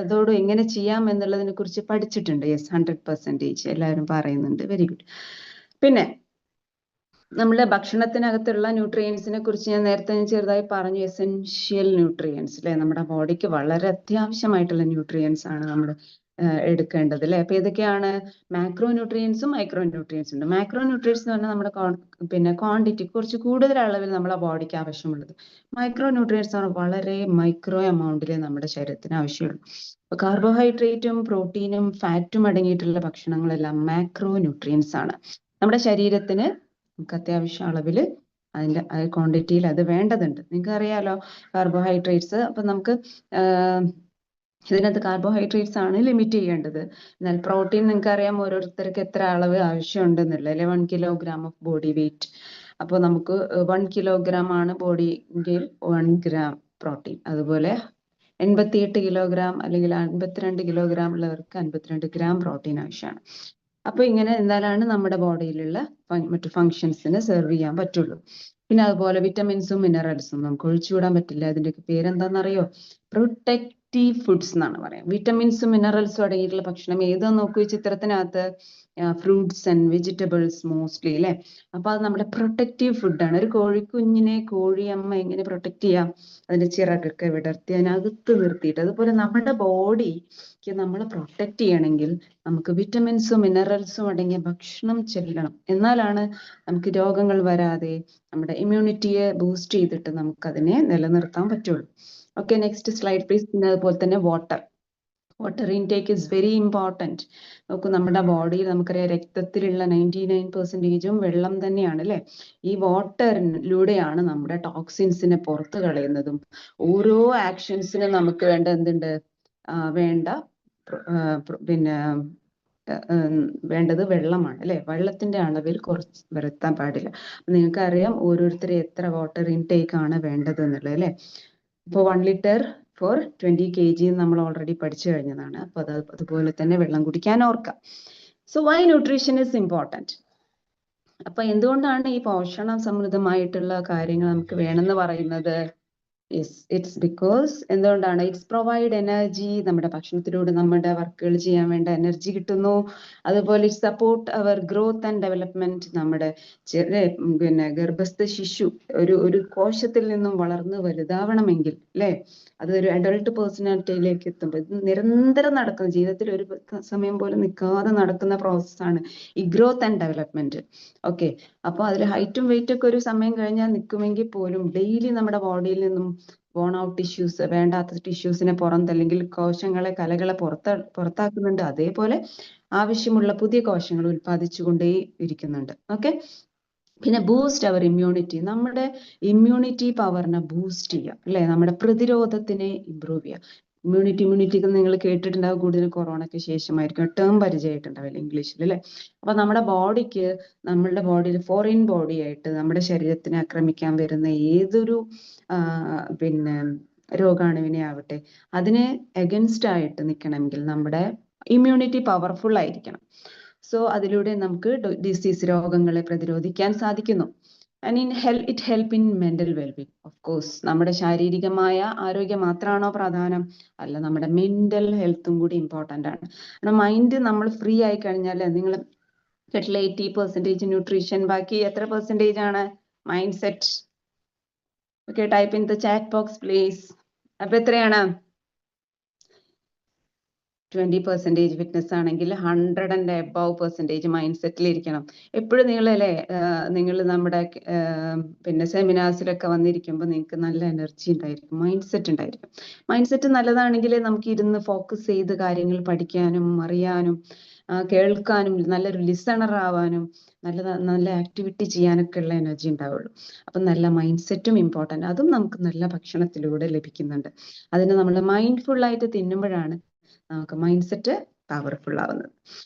അതോട് എങ്ങനെ ചെയ്യാം എന്നുള്ളതിനെ കുറിച്ച് പഠിച്ചിട്ടുണ്ട്. യെസ്, 100% എല്ലാവരും പറയുന്നുണ്ട്. Very good. പിന്നെ നമ്മുടെ ഭക്ഷണത്തിനകത്തുള്ള ന്യൂട്രിയൻസിനെ കുറിച്ച് ഞാൻ നേരത്തെ ചെറുതായി പറഞ്ഞു. എസെൻഷ്യൽ ന്യൂട്രിയൻസ് അല്ലെ, നമ്മുടെ ബോഡിക്ക് വളരെ അത്യാവശ്യമായിട്ടുള്ള ന്യൂട്രിയൻസ് ആണ് നമ്മൾ എടുക്കേണ്ടത് അല്ലെ. അപ്പൊ ഏതൊക്കെയാണ്? മാക്രോ ന്യൂട്രിയൻസും മൈക്രോ ന്യൂട്രിയൻസും ഉണ്ട്. മാക്രോ ന്യൂട്രിയൻസ് എന്ന് പറഞ്ഞാൽ നമ്മുടെ ക്വാണ്ടിറ്റി കുറച്ച് കൂടുതൽ അളവിൽ നമ്മളെ ബോഡിക്ക് ആവശ്യമുള്ളത്. മൈക്രോ ന്യൂട്രിയൻസ് ആണ് വളരെ മൈക്രോ എമൗണ്ടിൽ നമ്മുടെ ശരീരത്തിന് ആവശ്യമുള്ളൂ. അപ്പൊ കാർബോഹൈഡ്രേറ്റും പ്രോട്ടീനും ഫാറ്റും അടങ്ങിയിട്ടുള്ള ഭക്ഷണങ്ങളെല്ലാം മാക്രോ ന്യൂട്രിയൻസ് ആണ്. നമ്മുടെ ശരീരത്തിന് നമുക്ക് അത്യാവശ്യം അളവിൽ അതിന്റെ ക്വാണ്ടിറ്റിയിൽ അത് വേണ്ടതുണ്ട്. നിങ്ങൾക്ക് അറിയാലോ കാർബോഹൈഡ്രേറ്റ്സ്. അപ്പൊ നമുക്ക് ഇതിനകത്ത് കാർബോഹൈഡ്രേറ്റ്സ് ആണ് ലിമിറ്റ് ചെയ്യേണ്ടത്. എന്നാൽ പ്രോട്ടീൻ നിങ്ങൾക്ക് അറിയാം ഓരോരുത്തർക്ക് എത്ര അളവ് ആവശ്യമുണ്ടെന്നുള്ളത്. 1 കിലോഗ്രാം ഓഫ് ബോഡി വെയിറ്റ്. അപ്പോൾ നമുക്ക് 1 കിലോഗ്രാം ആണ് ബോഡിയിൽ 1 ഗ്രാം പ്രോട്ടീൻ. അതുപോലെ 88 കിലോഗ്രാം അല്ലെങ്കിൽ 52 കിലോഗ്രാം ഉള്ളവർക്ക് 52 ഗ്രാം പ്രോട്ടീൻ ആവശ്യമാണ്. അപ്പൊ ഇങ്ങനെ എന്നാലാണ് നമ്മുടെ ബോഡിയിലുള്ള മറ്റു ഫങ്ഷൻസിന് സെർവ് ചെയ്യാൻ പറ്റുള്ളൂ. പിന്നെ അതുപോലെ വിറ്റമിൻസും മിനറൽസും നമുക്ക് ഒഴിച്ചുകൂടാൻ പറ്റില്ല. അതിന്റെയൊക്കെ പേരെന്താണെന്നറിയോ? പ്രൊട്ടക്റ്റീവ് ഫുഡ്സ് എന്നാണ് പറയാം. വിറ്റമിൻസും മിനറൽസും അടങ്ങിയിട്ടുള്ള ഭക്ഷണം ഏതാന്ന് നോക്കൂ ഈ ചിത്രത്തിനകത്ത്. ഫ്രൂട്ട്സ് ആൻഡ് വെജിറ്റബിൾസ് മോസ്റ്റ്ലി അല്ലെ. അപ്പൊ അത് നമ്മുടെ പ്രൊട്ടക്റ്റീവ് ഫുഡാണ്. ഒരു കോഴിക്കുഞ്ഞിനെ കോഴിയമ്മ എങ്ങനെ പ്രൊട്ടക്ട് ചെയ്യാം? അതിന്റെ ചിറകൊക്കെ വിടർത്തി അതിനകത്ത് നിർത്തിയിട്ട്. അതുപോലെ നമ്മുടെ ബോഡിക്ക് നമ്മൾ പ്രൊട്ടക്ട് ചെയ്യണമെങ്കിൽ നമുക്ക് വിറ്റമിൻസും മിനറൽസും അടങ്ങിയ ഭക്ഷണം ചെല്ലണം. എന്നാലാണ് നമുക്ക് രോഗങ്ങൾ വരാതെ നമ്മുടെ ഇമ്മ്യൂണിറ്റിയെ ബൂസ്റ്റ് ചെയ്തിട്ട് നമുക്ക് അതിനെ നിലനിർത്താൻ പറ്റുള്ളൂ. Okay, next slide please. പിന്നെ അതുപോലെ തന്നെ water intake is very important. നോക്കൂ, നമ്മുടെ ബോഡിയിൽ നമുക്കറിയാം രക്തത്തിലുള്ള 99% വെള്ളം തന്നെയാണ് അല്ലെ. ഈ വാട്ടറിലൂടെയാണ് നമ്മുടെ ടോക്സിൻസിനെ പുറത്തു കളയുന്നതും. ഓരോ ആക്ഷൻസിനും നമുക്ക് വേണ്ട എന്തുണ്ട്? പിന്നെ വേണ്ടത് വെള്ളമാണ് അല്ലെ. വെള്ളത്തിന്റെ അളവിൽ കുറച്ച് വരുത്താൻ പാടില്ല. നിങ്ങൾക്ക് അറിയാം ഓരോരുത്തരും എത്ര വാട്ടർ ഇൻടേക്ക് ആണ് വേണ്ടത് എന്നുള്ളത് അല്ലെ. ഇപ്പൊ 1 ലിറ്റർ ഫോർ 20 kg നമ്മൾ ഓൾറെഡി പഠിച്ചു കഴിഞ്ഞതാണ്. അപ്പൊ അതുപോലെ തന്നെ വെള്ളം കുടിക്കാൻ ഓർക്കാം. So why nutrition is important? അപ്പൊ എന്തുകൊണ്ടാണ് ഈ പോഷണ സമൃദ്ധമായിട്ടുള്ള കാര്യങ്ങൾ നമുക്ക് വേണമെന്ന് പറയുന്നത്? ഇറ്റ്സ് ബിക്കോസ് എന്തുകൊണ്ടാണ്? It's provide energy. നമ്മുടെ ഭക്ഷണത്തിലൂടെ നമ്മുടെ വർക്കുകൾ ചെയ്യാൻ വേണ്ട എനർജി കിട്ടുന്നു. അതുപോലെ it support our growth and development. നമ്മുടെ പിന്നെ ഗർഭസ്ഥ ശിശു ഒരു കോശത്തിൽ നിന്നും വളർന്ന് വലുതാവണമെങ്കിൽ അല്ലെ, അത് ഒരു അഡൾട്ട് പേഴ്സണാലിറ്റിയിലേക്ക് എത്തുമ്പോൾ ഇത് നിരന്തരം നടക്കുന്ന, ജീവിതത്തിൽ ഒരു സമയം പോലും നിൽക്കാതെ നടക്കുന്ന പ്രോസസ്സാണ് ഈ ഗ്രോത്ത് ആൻഡ് ഡെവലപ്മെന്റ്. ഓക്കെ, അപ്പൊ അതിൽ ഹൈറ്റും വെയിറ്റും ഒക്കെ ഒരു സമയം കഴിഞ്ഞാൽ നിൽക്കുമെങ്കിൽ പോലും ഡെയിലി നമ്മുടെ ബോഡിയിൽ നിന്നും ബോൺ ഔട്ട് ടിഷ്യൂസ്, വേണ്ടാത്ത ടിഷ്യൂസിനെ അല്ലെങ്കിൽ കോശങ്ങളെ കലകളെ പുറത്താക്കുന്നുണ്ട്. അതേപോലെ ആവശ്യമുള്ള പുതിയ കോശങ്ങൾ ഉൽപ്പാദിച്ചുകൊണ്ടേ ഇരിക്കുന്നുണ്ട്. ഓക്കെ, പിന്നെ ബൂസ്റ്റ് അവർ ഇമ്മ്യൂണിറ്റി. നമ്മുടെ ഇമ്മ്യൂണിറ്റി പവറിനെ ബൂസ്റ്റ് ചെയ്യുക അല്ലെ, നമ്മുടെ പ്രതിരോധത്തിനെ ഇംപ്രൂവ് ചെയ്യുക. ഇമ്മ്യൂണിറ്റി നിങ്ങൾ കേട്ടിട്ടുണ്ടാവും, കൂടുതൽ കൊറോണയ്ക്ക് ശേഷമായിരിക്കും ടേം പരിചയമായിട്ടുണ്ടാവില്ല ഇംഗ്ലീഷിൽ അല്ലെ. അപ്പൊ നമ്മുടെ ബോഡിക്ക്, നമ്മളുടെ ബോഡിയിൽ ഫോറിൻ ബോഡി ആയിട്ട് നമ്മുടെ ശരീരത്തിനെ ആക്രമിക്കാൻ വരുന്ന ഏതൊരു പിന്നെ രോഗാണുവിനെ ആവട്ടെ അതിനെ അഗൻസ്റ്റ് ആയിട്ട് നിൽക്കണമെങ്കിൽ നമ്മുടെ ഇമ്മ്യൂണിറ്റി പവർഫുൾ ആയിരിക്കണം. സോ അതിലൂടെ നമുക്ക് ഡിസീസ്, രോഗങ്ങളെ പ്രതിരോധിക്കാൻ സാധിക്കുന്നു. And it help in mental wellbeing. Of course നമ്മുടെ ശാരീരികമായ ആരോഗ്യം മാത്രമാണോ പ്രധാനം? അല്ല, നമ്മുടെ മെന്റൽ ഹെൽത്തും കൂടി ഇമ്പോർട്ടൻ്റ് ആണ്. കാരണം മൈൻഡ് നമ്മൾ ഫ്രീ ആയി കഴിഞ്ഞാൽ, നിങ്ങൾ കേട്ടില്ല 80% ന്യൂട്രീഷൻ, ബാക്കി എത്ര പെർസെൻറ്റേജ് ആണ് mind set? Okay, type in the chat box please. അപ്പൊ എത്രയാണ്? 20% ഫിറ്റ്നസ് ആണെങ്കിൽ 100% മൈൻഡ് സെറ്റിൽ ഇരിക്കണം. എപ്പോഴും നിങ്ങൾ നമ്മുടെ പിന്നെ സെമിനാർസിലൊക്കെ വന്നിരിക്കുമ്പോൾ നിങ്ങൾക്ക് നല്ല എനർജി ഉണ്ടായിരിക്കും, മൈൻഡ് സെറ്റ് ഉണ്ടായിരിക്കും. മൈൻഡ് സെറ്റ് നല്ലതാണെങ്കിൽ നമുക്ക് ഇരുന്ന് ഫോക്കസ് ചെയ്ത് കാര്യങ്ങൾ പഠിക്കാനും അറിയാനും കേൾക്കാനും നല്ലൊരു ലിസണർ ആവാനും നല്ല ആക്ടിവിറ്റി ചെയ്യാനൊക്കെ ഉള്ള എനർജി ഉണ്ടാവുള്ളൂ. അപ്പം നല്ല മൈൻഡ് സെറ്റും ഇമ്പോർട്ടൻ്റ്. അതും നമുക്ക് നല്ല ഭക്ഷണത്തിലൂടെ ലഭിക്കുന്നുണ്ട്. അതിന് നമ്മൾ മൈൻഡ്ഫുൾ ആയിട്ട് തിന്നുമ്പോഴാണ് നമുക്ക് മൈൻഡ് സെറ്റ് പവർഫുൾ ആവുന്നത്.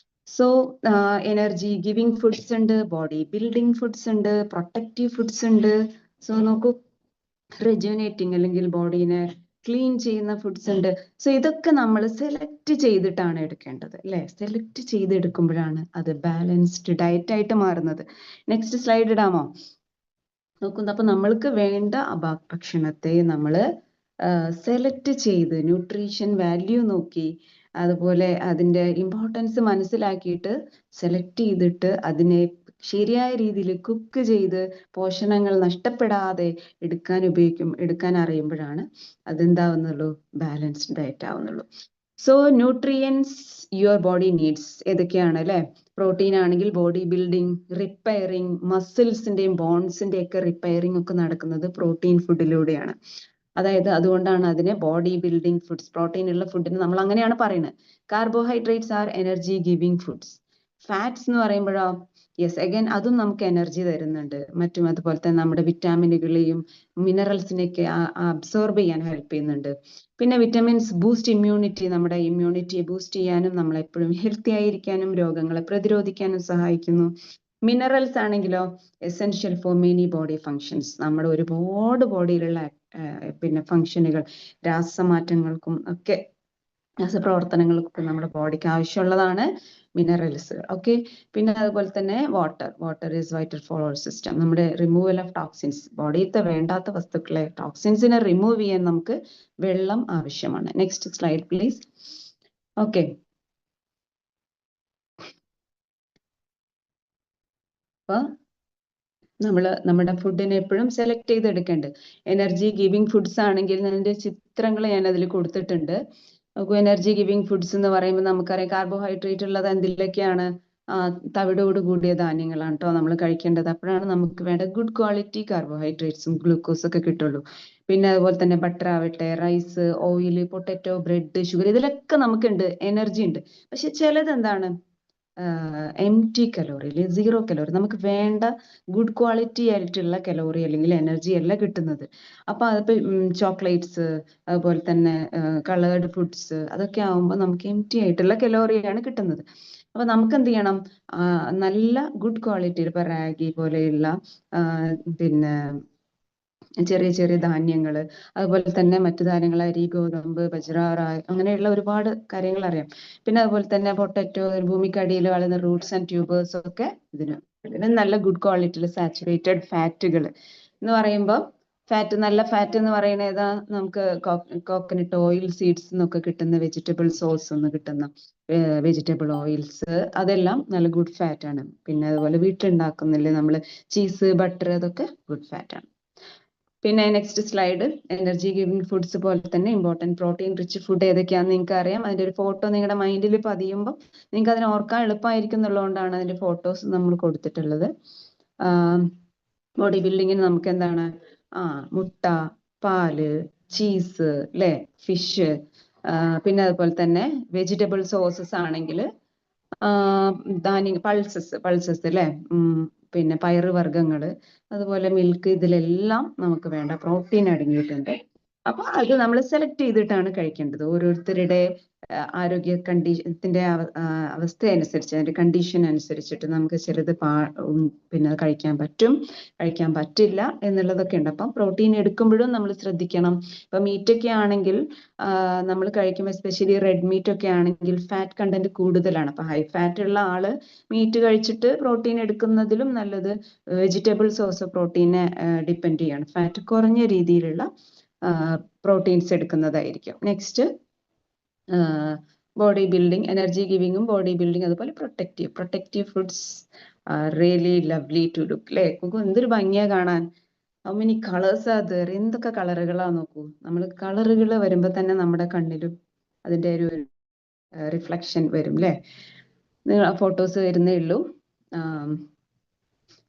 സോ എനർജി ഗിവിംഗ് ഫുഡ്സ് ഉണ്ട്, ബോഡി ബിൽഡിംഗ് ഫുഡ്സ് ഉണ്ട്, പ്രൊട്ടക്റ്റീവ് ഫുഡ്സ് ഉണ്ട്. സോ നോക്കൂ, റെജുനേറ്റിംഗ് അല്ലെങ്കിൽ ബോഡീനെ ക്ലീൻ ചെയ്യുന്ന ഫുഡ്സ് ഉണ്ട്. സോ ഇതൊക്കെ നമ്മൾ സെലക്ട് ചെയ്തിട്ടാണ് എടുക്കേണ്ടത് അല്ലെ. സെലക്ട് ചെയ്തെടുക്കുമ്പോഴാണ് അത് ബാലൻസ്ഡ് ഡയറ്റ് ആയിട്ട് മാറുന്നത്. നെക്സ്റ്റ് സ്ലൈഡ് ഇടാമോ? നോക്കുന്നു. അപ്പൊ നമ്മൾക്ക് വേണ്ട ഭക്ഷണത്തെ നമ്മൾ സെലക്ട് ചെയ്ത് ന്യൂട്രീഷൻ വാല്യൂ നോക്കി, അതുപോലെ അതിന്റെ ഇമ്പോർട്ടൻസ് മനസ്സിലാക്കിയിട്ട് സെലക്ട് ചെയ്തിട്ട് അതിനെ ശരിയായ രീതിയിൽ കുക്ക് ചെയ്ത് പോഷണങ്ങൾ നഷ്ടപ്പെടാതെ എടുക്കാൻ അറിയുമ്പോഴാണ് അതെന്താവുന്നുള്ളൂ, ബാലൻസ്ഡ് ഡയറ്റ് ആവുന്നുള്ളൂ. So nutrients your body needs ഏതൊക്കെയാണ് അല്ലെ? പ്രോട്ടീൻ ആണെങ്കിൽ ബോഡി ബിൽഡിംഗ്, റിപ്പയറിംഗ്, മസിൽസിന്റെയും ബോൺസിന്റെയും ഒക്കെ റിപ്പയറിംഗ് ഒക്കെ നടക്കുന്നത് പ്രോട്ടീൻ ഫുഡിലൂടെയാണ്. അതായത് അതുകൊണ്ടാണ് അതിനെ ബോഡി ബിൽഡിംഗ് ഫുഡ്സ്, പ്രോട്ടീൻ ഉള്ള ഫുഡിന് നമ്മൾ അങ്ങനെയാണ് പറയുന്നത്. Carbohydrates are energy giving foods. Fats എന്ന് പറയുമ്പോഴോ, യെസ് അഗൈൻ അതും നമുക്ക് എനർജി തരുന്നുണ്ട്. മറ്റും അതുപോലെ തന്നെ നമ്മുടെ വിറ്റാമിനുകളെയും മിനറൽസിനെയൊക്കെ അബ്സോർബ് ചെയ്യാൻ ഹെൽപ്പ് ചെയ്യുന്നുണ്ട്. പിന്നെ വിറ്റമിൻസ് ബൂസ്റ്റ് ഇമ്മ്യൂണിറ്റി, നമ്മുടെ ഇമ്മ്യൂണിറ്റിയെ ബൂസ്റ്റ് ചെയ്യാനും നമ്മളെപ്പോഴും ഹെൽത്തി ആയിരിക്കാനും രോഗങ്ങളെ പ്രതിരോധിക്കാനും സഹായിക്കുന്നു. മിനറൽസ് ആണെങ്കിലോ essential for many body functions, നമ്മുടെ ഒരുപാട് ബോഡിയിലുള്ള പിന്നെ ഫങ്ഷനുകൾ, രാസമാറ്റങ്ങൾക്കും ഒക്കെ രാസപ്രവർത്തനങ്ങൾക്കും നമ്മുടെ ബോഡിക്ക് ആവശ്യമുള്ളതാണ് മിനറൽസ്. ഓക്കെ, പിന്നെ അതുപോലെ തന്നെ water is vital for our system. നമ്മുടെ റിമൂവൽ ഓഫ് ടോക്സിൻസ്, ബോഡിയിലത്തെ വേണ്ടാത്ത വസ്തുക്കളെ, ടോക്സിൻസിനെ റിമൂവ് ചെയ്യാൻ നമുക്ക് വെള്ളം ആവശ്യമാണ്. Next slide please. ഓക്കെ, അപ്പൊ നമ്മുടെ ഫുഡിനെ എപ്പോഴും സെലക്ട് ചെയ്തെടുക്കേണ്ടത്. എനർജി ഗിവിംഗ് ഫുഡ്സ് ആണെങ്കിൽ അതിന്റെ ചിത്രങ്ങൾ ഞാൻ അതിൽ കൊടുത്തിട്ടുണ്ട്. എനർജി ഗിവിംഗ് ഫുഡ്സ് എന്ന് പറയുമ്പോൾ നമുക്കറിയാം കാർബോഹൈഡ്രേറ്റ് ഉള്ളത് എന്തിലൊക്കെയാണ്? തവിടോട് കൂടിയ ധാന്യങ്ങളാണ് കേട്ടോ നമ്മൾ കഴിക്കേണ്ടത്. അപ്പോഴാണ് നമുക്ക് വേണ്ട ഗുഡ് ക്വാളിറ്റി കാർബോഹൈഡ്രേറ്റ്സും ഗ്ലൂക്കോസും ഒക്കെ കിട്ടുള്ളൂ. പിന്നെ അതുപോലെ തന്നെ ബട്ടർ ആവട്ടെ, rice, oil, potato, bread, sugar, ഇതിലൊക്കെ നമുക്കുണ്ട്, എനർജി ഉണ്ട്. പക്ഷെ ചിലത് എന്താണ്, എംറ്റി കലോറി, സീറോ കലോറി, നമുക്ക് വേണ്ട ഗുഡ് ക്വാളിറ്റി ആയിട്ടുള്ള കലോറി അല്ലെങ്കിൽ എനർജി അല്ല കിട്ടുന്നത്. അപ്പൊ അതിപ്പോ ചോക്ലേറ്റ്സ്, അതുപോലെ തന്നെ കളേർഡ് ഫുഡ്സ്, അതൊക്കെ ആവുമ്പോൾ നമുക്ക് എംറ്റി ആയിട്ടുള്ള കലോറിയാണ് കിട്ടുന്നത്. അപ്പൊ നമുക്ക് എന്ത് ചെയ്യണം, നല്ല ഗുഡ് ക്വാളിറ്റി, ഇപ്പൊ റാഗി പോലെയുള്ള പിന്നെ ചെറിയ ചെറിയ ധാന്യങ്ങൾ, അതുപോലെ തന്നെ മറ്റു ധാന്യങ്ങൾ, അരി, ഗോതമ്പ്, ബജ്ര, റായ്, അങ്ങനെയുള്ള ഒരുപാട് കാര്യങ്ങൾ അറിയാം. പിന്നെ അതുപോലെ തന്നെ പൊട്ടറ്റോ, ഭൂമിക്കടിയിൽ വളരുന്ന റൂട്ട്സ് ആൻഡ് ട്യൂബേഴ്സ് ഒക്കെ ഇതിന് നല്ല ഗുഡ് ക്വാളിറ്റിയിൽ സാച്ചുറേറ്റഡ് ഫാറ്റുകൾ എന്ന് പറയുമ്പോൾ, നല്ല ഫാറ്റ് എന്ന് പറയുന്നത് ഏതാ? നമുക്ക് കോക്കനട്ട് ഓയിൽ സീഡ്സ് എന്നൊക്കെ കിട്ടുന്ന വെജിറ്റബിൾ സോഴ്സ് എന്ന് കിട്ടുന്ന വെജിറ്റബിൾ ഓയിൽസ്, അതെല്ലാം നല്ല ഗുഡ് ഫാറ്റ് ആണ്. പിന്നെ അതുപോലെ വീട്ടിലുണ്ടാക്കുന്നില്ലേ നമ്മൾ ചീസ്, ബട്ടർ, അതൊക്കെ ഗുഡ് ഫാറ്റ് ആണ്. പിന്നെ next slide, energy giving foods പോലെ തന്നെ ഇമ്പോർട്ടൻറ്റ് പ്രോട്ടീൻ റിച്ച് ഫുഡ് ഏതൊക്കെയാണെന്ന് നിങ്ങൾക്ക് അറിയാം. അതിന്റെ ഒരു ഫോട്ടോ നിങ്ങളുടെ മൈൻഡിൽ പതിയുമ്പോൾ നിങ്ങൾക്ക് അതിനെ ഓർക്കാൻ എളുപ്പമായിരിക്കും എന്നുള്ളതുകൊണ്ടാണ് അതിന്റെ ഫോട്ടോസ് നമ്മൾ കൊടുത്തിട്ടുള്ളത്. ബോഡി ബിൽഡിങ്ങിന് നമുക്ക് എന്താണ്, മുട്ട, പാല്, ചീസ് അല്ലെ, ഫിഷ്, പിന്നെ അതുപോലെ തന്നെ വെജിറ്റബിൾ സോഴ്സസ് ആണെങ്കിൽ പൾസസ് അല്ലെ, പിന്നെ പയറ് വർഗ്ഗങ്ങള്, അതുപോലെ മിൽക്ക്, ഇതിലെല്ലാം നമുക്ക് വേണ്ട പ്രോട്ടീൻ അടങ്ങിയിട്ടുണ്ട്. അപ്പൊ അത് നമ്മൾ സെലക്ട് ചെയ്തിട്ടാണ് കഴിക്കേണ്ടത്. ഓരോരുത്തരുടെ ആരോഗ്യ കണ്ടീഷന്റെ അവസ്ഥ അനുസരിച്ച്, അതിന്റെ കണ്ടീഷൻ അനുസരിച്ചിട്ട് നമുക്ക് ചിലത് പിന്നെ കഴിക്കാൻ പറ്റും, കഴിക്കാൻ പറ്റില്ല എന്നുള്ളതൊക്കെ ഉണ്ട്. അപ്പം പ്രോട്ടീൻ എടുക്കുമ്പോഴും നമ്മൾ ശ്രദ്ധിക്കണം. ഇപ്പൊ മീറ്റ് ഒക്കെ ആണെങ്കിൽ നമ്മൾ കഴിക്കുമ്പോൾ, എസ്പെഷ്യലി റെഡ് മീറ്റ് ഒക്കെ ആണെങ്കിൽ ഫാറ്റ് കണ്ടന്റ് കൂടുതലാണ്. അപ്പൊ ഹൈ ഫാറ്റ് ഉള്ള ആള് മീറ്റ് കഴിച്ചിട്ട് പ്രോട്ടീൻ എടുക്കുന്നതിലും നല്ലത് വെജിറ്റബിൾ സോഴ്സ് ഓഫ് പ്രോട്ടീനെ ഡിപ്പെൻഡ് ചെയ്യാണ്. ഫാറ്റ് കുറഞ്ഞ രീതിയിലുള്ള പ്രോട്ടീൻസ് എടുക്കുന്നതായിരിക്കും. നെക്സ്റ്റ് ബോഡി ബിൽഡിംഗ്, എനർജി ഗിവിങ്ങും ബോഡി ബിൽഡിംഗ്, അതുപോലെ protective foods really lovely to look അല്ലേ. എന്തൊരു ഭംഗിയാ കാണാൻ. How many colours are there, എന്തൊക്കെ കളറുകളാ നോക്കൂ. നമ്മൾ കളറുകൾ വരുമ്പോൾ തന്നെ നമ്മുടെ കണ്ണിലും അതിന്റെ ഒരു റിഫ്ലക്ഷൻ വരും അല്ലേ. നിങ്ങൾ ഫോട്ടോസ് വരുന്നേ ഉള്ളൂ.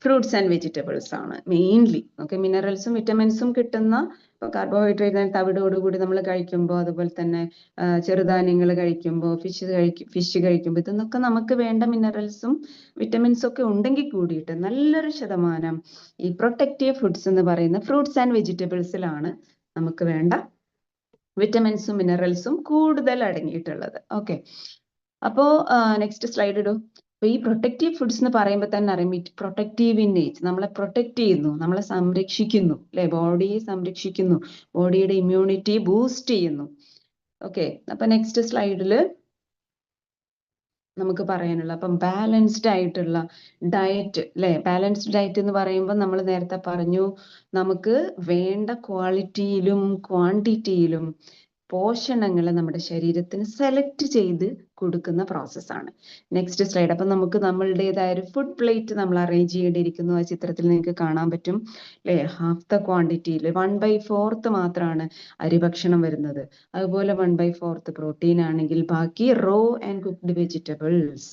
ഫ്രൂട്ട്സ് ആൻഡ് വെജിറ്റബിൾസ് ആണ് മെയിൻലി. ഓക്കെ, മിനറൽസും വിറ്റമിൻസും കിട്ടുന്ന, കാർബോഹൈഡ്രേറ്റ് തവിടോടുകൂടി നമ്മൾ കഴിക്കുമ്പോൾ, അതുപോലെ തന്നെ ചെറുധാന്യങ്ങൾ കഴിക്കുമ്പോൾ, ഫിഷ് കഴിക്കുമ്പോൾ, ഇതൊക്കെ നമുക്ക് വേണ്ട മിനറൽസും വിറ്റമിൻസും ഒക്കെ ഉണ്ടെങ്കിൽ കൂടിയിട്ട് നല്ലൊരു ശതമാനം ഈ പ്രൊട്ടക്റ്റീവ് ഫുഡ്സ് എന്ന് പറയുന്ന ഫ്രൂട്ട്സ് ആൻഡ് വെജിറ്റബിൾസിലാണ് നമുക്ക് വേണ്ട വിറ്റമിൻസും മിനറൽസും കൂടുതൽ അടങ്ങിയിട്ടുള്ളത്. ഓക്കെ, അപ്പോ നെക്സ്റ്റ് സ്ലൈഡ് ഇടൂ. അപ്പൊ ഈ പ്രൊട്ടക്റ്റീവ് ഫുഡ്സ് എന്ന് പറയുമ്പോൾ തന്നെ അറിയാം, പ്രൊട്ടക്റ്റീവ് ഇൻ നേച്ചർ, നമ്മളെ പ്രൊട്ടക്ട് ചെയ്യുന്നു, നമ്മളെ സംരക്ഷിക്കുന്നു, അല്ലെ? ബോഡിയെ സംരക്ഷിക്കുന്നു, ബോഡിയുടെ ഇമ്മ്യൂണിറ്റി ബൂസ്റ്റ് ചെയ്യുന്നു. ഓക്കെ, അപ്പൊ നെക്സ്റ്റ് സ്ലൈഡില് നമുക്ക് പറയാനുള്ള, അപ്പം ബാലൻസ്ഡ് ആയിട്ടുള്ള ഡയറ്റ്, അല്ലെ? ബാലൻസ്ഡ് ഡയറ്റ് എന്ന് പറയുമ്പോൾ നമ്മൾ നേരത്തെ പറഞ്ഞു, നമുക്ക് വേണ്ട ക്വാളിറ്റിയിലും ക്വാണ്ടിറ്റിയിലും പോഷണങ്ങൾ നമ്മുടെ ശരീരത്തിന് സെലക്ട് ചെയ്ത് കൊടുക്കുന്ന പ്രോസസ്സാണ്. Next slide. അപ്പൊ നമുക്ക് നമ്മളുടേതായ ഒരു ഫുഡ് പ്ലേറ്റ് നമ്മൾ അറേഞ്ച് ചെയ്യേണ്ടിയിരിക്കുന്നു. ആ ചിത്രത്തിൽ നിങ്ങൾക്ക് കാണാൻ പറ്റും, അല്ലെ? ഹാഫ് ദ ക്വാണ്ടിറ്റിയിൽ 1/4 മാത്രമാണ് അരിഭക്ഷണം വരുന്നത്. അതുപോലെ 1/4 പ്രോട്ടീൻ ആണെങ്കിൽ ബാക്കി റോ ആൻഡ് കുക്ക്ഡ് വെജിറ്റബിൾസ്,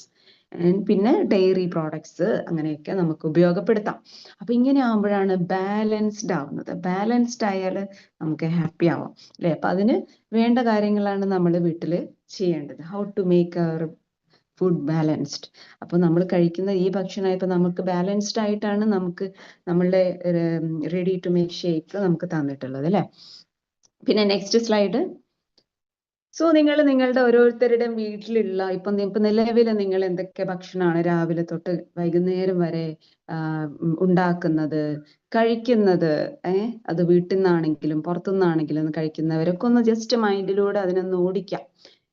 പിന്നെ ഡെയറി പ്രോഡക്ട്സ്, അങ്ങനെയൊക്കെ നമുക്ക് ഉപയോഗപ്പെടുത്താം. അപ്പൊ ഇങ്ങനെ ആകുമ്പോഴാണ് ബാലൻസ്ഡ് ആവുന്നത്. ബാലൻസ്ഡ് ആയാൽ നമുക്ക് ഹാപ്പി ആവാം, അല്ലെ? അപ്പൊ അതിന് വേണ്ട കാര്യങ്ങളാണ് നമ്മൾ വീട്ടിൽ ചെയ്യേണ്ടത്. How to make our food balanced. അപ്പൊ നമ്മൾ കഴിക്കുന്ന ഈ ഭക്ഷണം ഇപ്പൊ നമുക്ക് ബാലൻസ്ഡ് ആയിട്ടാണ് നമുക്ക് നമ്മളുടെ റെഡി ടു മേക്ക് ഷേക്ക് നമുക്ക് തന്നിട്ടുള്ളത്, അല്ലെ? പിന്നെ നെക്സ്റ്റ് സ്ലൈഡ്. സോ നിങ്ങൾ നിങ്ങളുടെ ഓരോരുത്തരുടെയും വീട്ടിലുള്ള ഇപ്പൊ നിലവിൽ നിങ്ങൾ എന്തൊക്കെ ഭക്ഷണമാണ് രാവിലെ തൊട്ട് വൈകുന്നേരം വരെ ഉണ്ടാക്കുന്നത്, കഴിക്കുന്നത്, അത് വീട്ടിൽ നിന്നാണെങ്കിലും പുറത്തുനിന്നാണെങ്കിലും കഴിക്കുന്നവരൊക്കെ ഒന്ന് ജസ്റ്റ് മൈൻഡിലൂടെ അതിനൊന്ന് ഓടിക്കാം.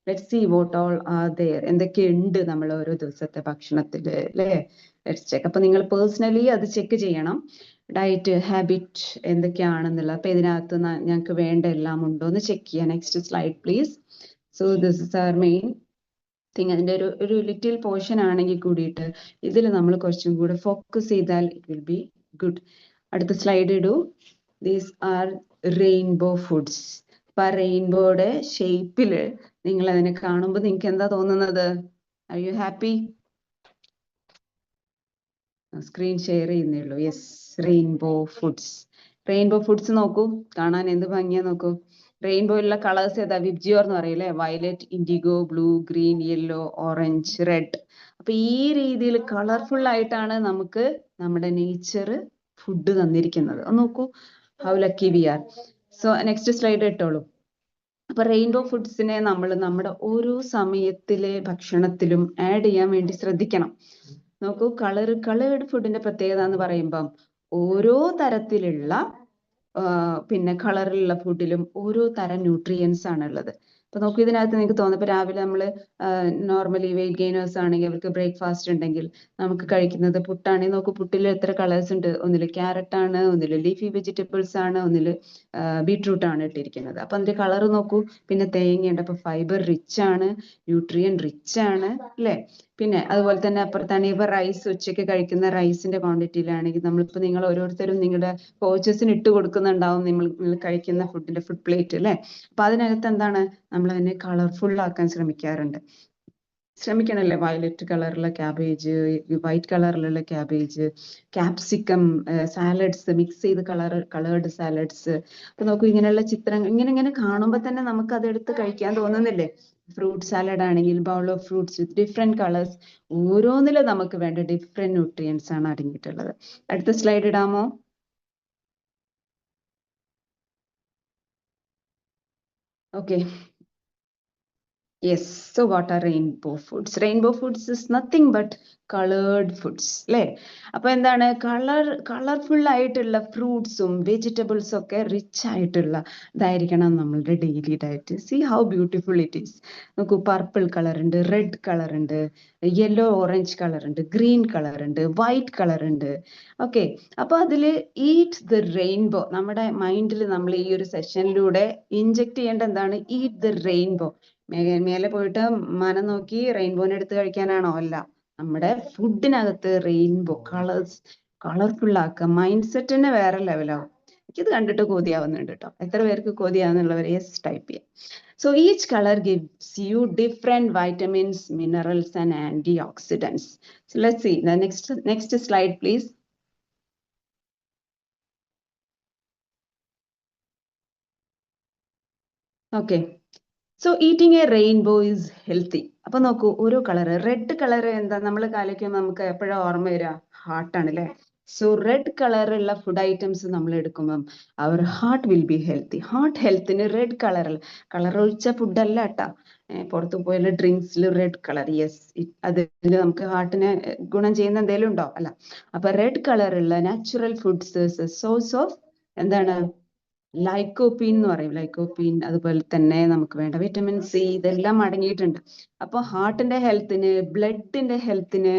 Let's see what all are there, എന്തൊക്കെയുണ്ട് നമ്മൾ ഓരോ ദിവസത്തെ ഭക്ഷണത്തിൽ, അല്ലേ? Let's check. അപ്പൊ നിങ്ങൾ പേഴ്സണലി അത് ചെക്ക് ചെയ്യണം, ഡയറ്റ് ഹാബിറ്റ് എന്തൊക്കെയാണെന്നുള്ളത്. അപ്പൊ ഇതിനകത്ത് ഞങ്ങൾക്ക് വേണ്ട എല്ലാം ഉണ്ടോ എന്ന് ചെക്ക് ചെയ്യാം. Next slide please. So this is our main thing. അതിന്റെ ഒരു ലിറ്റിൽ പോർഷൻ ആണെങ്കിൽ കൂടിയിട്ട് ഇതിൽ നമ്മൾ കുറച്ചും കൂടെ ഫോക്കസ് ചെയ്താൽ ഇറ്റ് വിൽ ബി ഗുഡ്. അടുത്ത സ്ലൈഡ് ഇടൂ. These are rainbow foods. അപ്പൊ ആ റെയിൻബോയുടെ ഷേപ്പില് നിങ്ങൾ അതിനെ കാണുമ്പോൾ നിങ്ങൾക്ക് എന്താ തോന്നുന്നത്? Are you happy? Screen share ചെയ്യുന്നേ ഉള്ളൂ. Yes, rainbow foods. Rainbow foods നോക്കൂ, കാണാൻ എന്ത് ഭംഗിയാ നോക്കൂ. റെയിൻബോയിലുള്ള കളേഴ്സ് ഏതാ? വിബ്ജിയോർ എന്ന് പറയില്ലേ? Violet, IndiGo, blue, green, yellow, orange, red. അപ്പൊ ഈ രീതിയിൽ കളർഫുൾ ആയിട്ടാണ് നമുക്ക് നമ്മുടെ നേച്ചർ ഫുഡ് തന്നിരിക്കുന്നത്. ഒന്ന് നോക്കൂ, how lucky we are. So next slide ഇട്ടോളൂ. അപ്പൊ റെയിൻബോ ഫുഡ്സിനെ നമ്മൾ നമ്മുടെ ഓരോ സമയത്തിലെ ഭക്ഷണത്തിലും ആഡ് ചെയ്യാൻ വേണ്ടി ശ്രദ്ധിക്കണം. നോക്കൂ, കളേർഡ് ഫുഡിന്റെ പ്രത്യേകത എന്ന് പറയുമ്പം ഓരോ തരത്തിലുള്ള പിന്നെ കളറിലുള്ള ഫുഡിലും ഓരോ തരം ന്യൂട്രിയൻസ് ആണ് ഉള്ളത്. അപ്പൊ നോക്കൂ, ഇതിനകത്ത് നിങ്ങൾക്ക് തോന്നുന്നു, ഇപ്പൊ രാവിലെ നമ്മൾ നോർമലി വെയിറ്റ് ഗെയിനേഴ്സ് ആണെങ്കിൽ അവർക്ക് ബ്രേക്ക്ഫാസ്റ്റ് ഉണ്ടെങ്കിൽ നമുക്ക് കഴിക്കുന്നത് പുട്ടാണെങ്കിൽ നോക്കൂ, പുട്ടിൽ എത്ര കളേഴ്സ് ഉണ്ട്. ഒന്നില് ക്യാരറ്റ് ആണ്, ഒന്നില് ലീഫി വെജിറ്റബിൾസ് ആണ്, ഒന്നില് ബീട്രൂട്ട് ആണ് ഇട്ടിരിക്കുന്നത്. അപ്പൊ അതിന്റെ കളർ നോക്കൂ. പിന്നെ തേങ്ങയുണ്ട്, അപ്പൊ ഫൈബർ റിച്ച് ആണ്, ന്യൂട്രിയൻ റിച്ച് ആണ്, അല്ലെ? പിന്നെ അതുപോലെ തന്നെ അപ്പുറത്താണ് ഇവ റൈസ്, ഉച്ചയ്ക്ക് കഴിക്കുന്ന റൈസിന്റെ ക്വാണ്ടിറ്റിയിലാണെങ്കിൽ നമ്മളിപ്പോ നിങ്ങൾ ഓരോരുത്തരും നിങ്ങളുടെ കോച്ചസിന് ഇട്ട് കൊടുക്കുന്നുണ്ടാവും നിങ്ങൾ കഴിക്കുന്ന ഫുഡിന്റെ ഫുഡ് പ്ലേറ്റ്, അല്ലെ? അപ്പൊ അതിനകത്ത് എന്താണ്, നമ്മൾ അതിനെ കളർഫുൾ ആക്കാൻ ശ്രമിക്കണല്ലേ? വയലറ്റ് കളറിലുള്ള ക്യാബേജ്, വൈറ്റ് കളറിലുള്ള ക്യാബേജ്, ക്യാപ്സിക്കം, സാലഡ്സ്, മിക്സ് ചെയ്ത് കളേർഡ് സാലഡ്സ്. അപ്പൊ നോക്കൂ, ഇങ്ങനെയുള്ള ചിത്രങ്ങൾ ഇങ്ങനെ കാണുമ്പോൾ തന്നെ നമുക്ക് അതെടുത്ത് കഴിക്കാൻ തോന്നുന്നില്ലേ? ഫ്രൂട്ട് സാലഡ് ആണെങ്കിൽ bowl of fruits with different colours, ഓരോന്നിലും നമുക്ക് വേണ്ട ഡിഫറെന്റ് ന്യൂട്രിയൻസ് ആണ് അടങ്ങിയിട്ടുള്ളത്. അടുത്ത സ്ലൈഡ് ഇടാമോ? Okay. Yes, so what are rainbow foods? Rainbow foods is nothing but colored foods, അല്ലേ? അപ്പൊ എന്താണ്, കളർഫുൾ ആയിട്ടുള്ള ഫ്രൂട്ട്സും വെജിറ്റബിൾസും ഒക്കെ റിച്ച് ആയിട്ടുള്ള ഇതായിരിക്കണം നമ്മളുടെ daily diet. See how beautiful it is. നോക്കൂ, പർപ്പിൾ കളർ ഉണ്ട്, റെഡ് കളർ ഉണ്ട്, യെല്ലോ ഓറഞ്ച് കളർ ഉണ്ട്, ഗ്രീൻ കളർ ഉണ്ട്, വൈറ്റ് കളർ ഉണ്ട്. ഓക്കെ, അപ്പൊ അതില് ഈറ്റ് ദ റെയിൻബോ നമ്മുടെ മൈൻഡിൽ നമ്മൾ ഈ ഒരു സെഷനിലൂടെ ഇൻജെക്ട് ചെയ്യേണ്ട എന്താണ്? Eat the rainbow. മേലെ പോയിട്ട് മനം നോക്കി റെയിൻബോനെ എടുത്ത് കഴിക്കാനാണോ? അല്ല, നമ്മുടെ ഫുഡിനകത്ത് റെയിൻബോ കളർഫുൾ ആക്കുക. മൈൻഡ് സെറ്റിന് വേറെ ലെവലാവും. എനിക്കിത് കണ്ടിട്ട് കൊതിയാവുന്നുണ്ട് കേട്ടോ. എത്ര പേർക്ക് കൊതിയാവുന്നുള്ളവർ യെസ് ടൈപ്പ് ചെയ്യാം. So each colour gives you different vitamins, minerals and antioxidants. So let's see the next slide please. Okay, so eating a rainbow is healthy. അപ്പൊ നോക്കൂ, ഓരോ കളർ, റെഡ് കളർ എന്താ നമ്മൾ കാലയ്ക്കുമ്പോൾ നമുക്ക് എപ്പോഴാ ഓർമ്മ വരിക? ഹാർട്ടാണ്, അല്ലെ? സോ റെഡ് കളറുള്ള ഫുഡ് ഐറ്റംസ് നമ്മൾ എടുക്കുമ്പം our heart will be healthy. Heart ഹെൽത്തിന് റെഡ് കളറിൽ, കളർ ഒഴിച്ച ഫുഡല്ല കേട്ടാ. പുറത്തു പോയാൽ ഡ്രിങ്ക്സിൽ റെഡ് കളർ, യെസ്, അതിൽ നമുക്ക് ഹാർട്ടിന് ഗുണം ചെയ്യുന്ന എന്തെങ്കിലും ഉണ്ടോ? അല്ല. അപ്പൊ റെഡ് കളറുള്ള നാച്ചുറൽ ഫുഡ്സ് സോഴ്സ് ഓഫ് എന്താണ്, ലൈക്കോപ്പീൻ എന്ന് പറയും. ലൈക്കോപ്പീൻ, അതുപോലെ തന്നെ നമുക്ക് വേണ്ട വിറ്റമിൻ സി, ഇതെല്ലാം അടങ്ങിയിട്ടുണ്ട്. അപ്പൊ ഹാർട്ടിന്റെ ഹെൽത്തിന്, ബ്ലഡിന്റെ ഹെൽത്തിന്,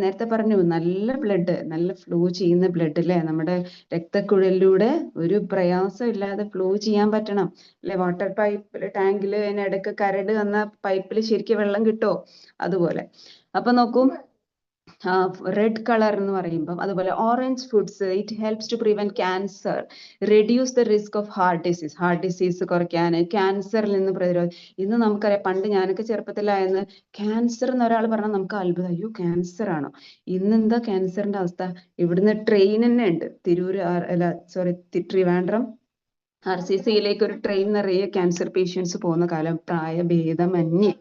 നേരത്തെ പറഞ്ഞു നല്ല ബ്ലഡ്, നല്ല ഫ്ലോ ചെയ്യുന്ന ബ്ലഡ് അല്ലെ, നമ്മുടെ രക്തക്കുഴലിലൂടെ ഒരു പ്രയാസം ഇല്ലാതെ ഫ്ലോ ചെയ്യാൻ പറ്റണം അല്ലെ. വാട്ടർ പൈപ്പിൽ ടാങ്കിൽ അതിനിടയ്ക്ക് കരട് വന്ന പൈപ്പിൽ ശരിക്കും വെള്ളം കിട്ടുമോ? അതുപോലെ. അപ്പൊ നോക്കൂ, റെഡ് കളർ എന്ന് പറയുമ്പോൾ, അതുപോലെ orange foods, it helps to prevent cancer, reduce the risk of heart disease, heart disease കുറയ്ക്കാൻ, ക്യാൻസറിൽ നിന്ന് പ്രതിരോധം. ഇന്ന് നമുക്കറിയാം, പണ്ട് ഞാനൊക്കെ ചെറുപ്പത്തിലായെന്ന് ക്യാൻസർ എന്ന് ഒരാൾ പറഞ്ഞാൽ നമുക്ക് അത്ഭുതം, അയ്യോ ക്യാൻസർ ആണോ? ഇന്ന് എന്താ ക്യാൻസറിന്റെ അവസ്ഥ? ഇവിടുന്ന് ട്രെയിൻ തന്നെ ഉണ്ട്, ട്രിവാൻഡ്രം RCCയിലേക്ക് ഒരു ട്രെയിൻ നിറയെ ക്യാൻസർ പേഷ്യൻസ് പോകുന്ന കാലം, പ്രായഭേദമന്യേ.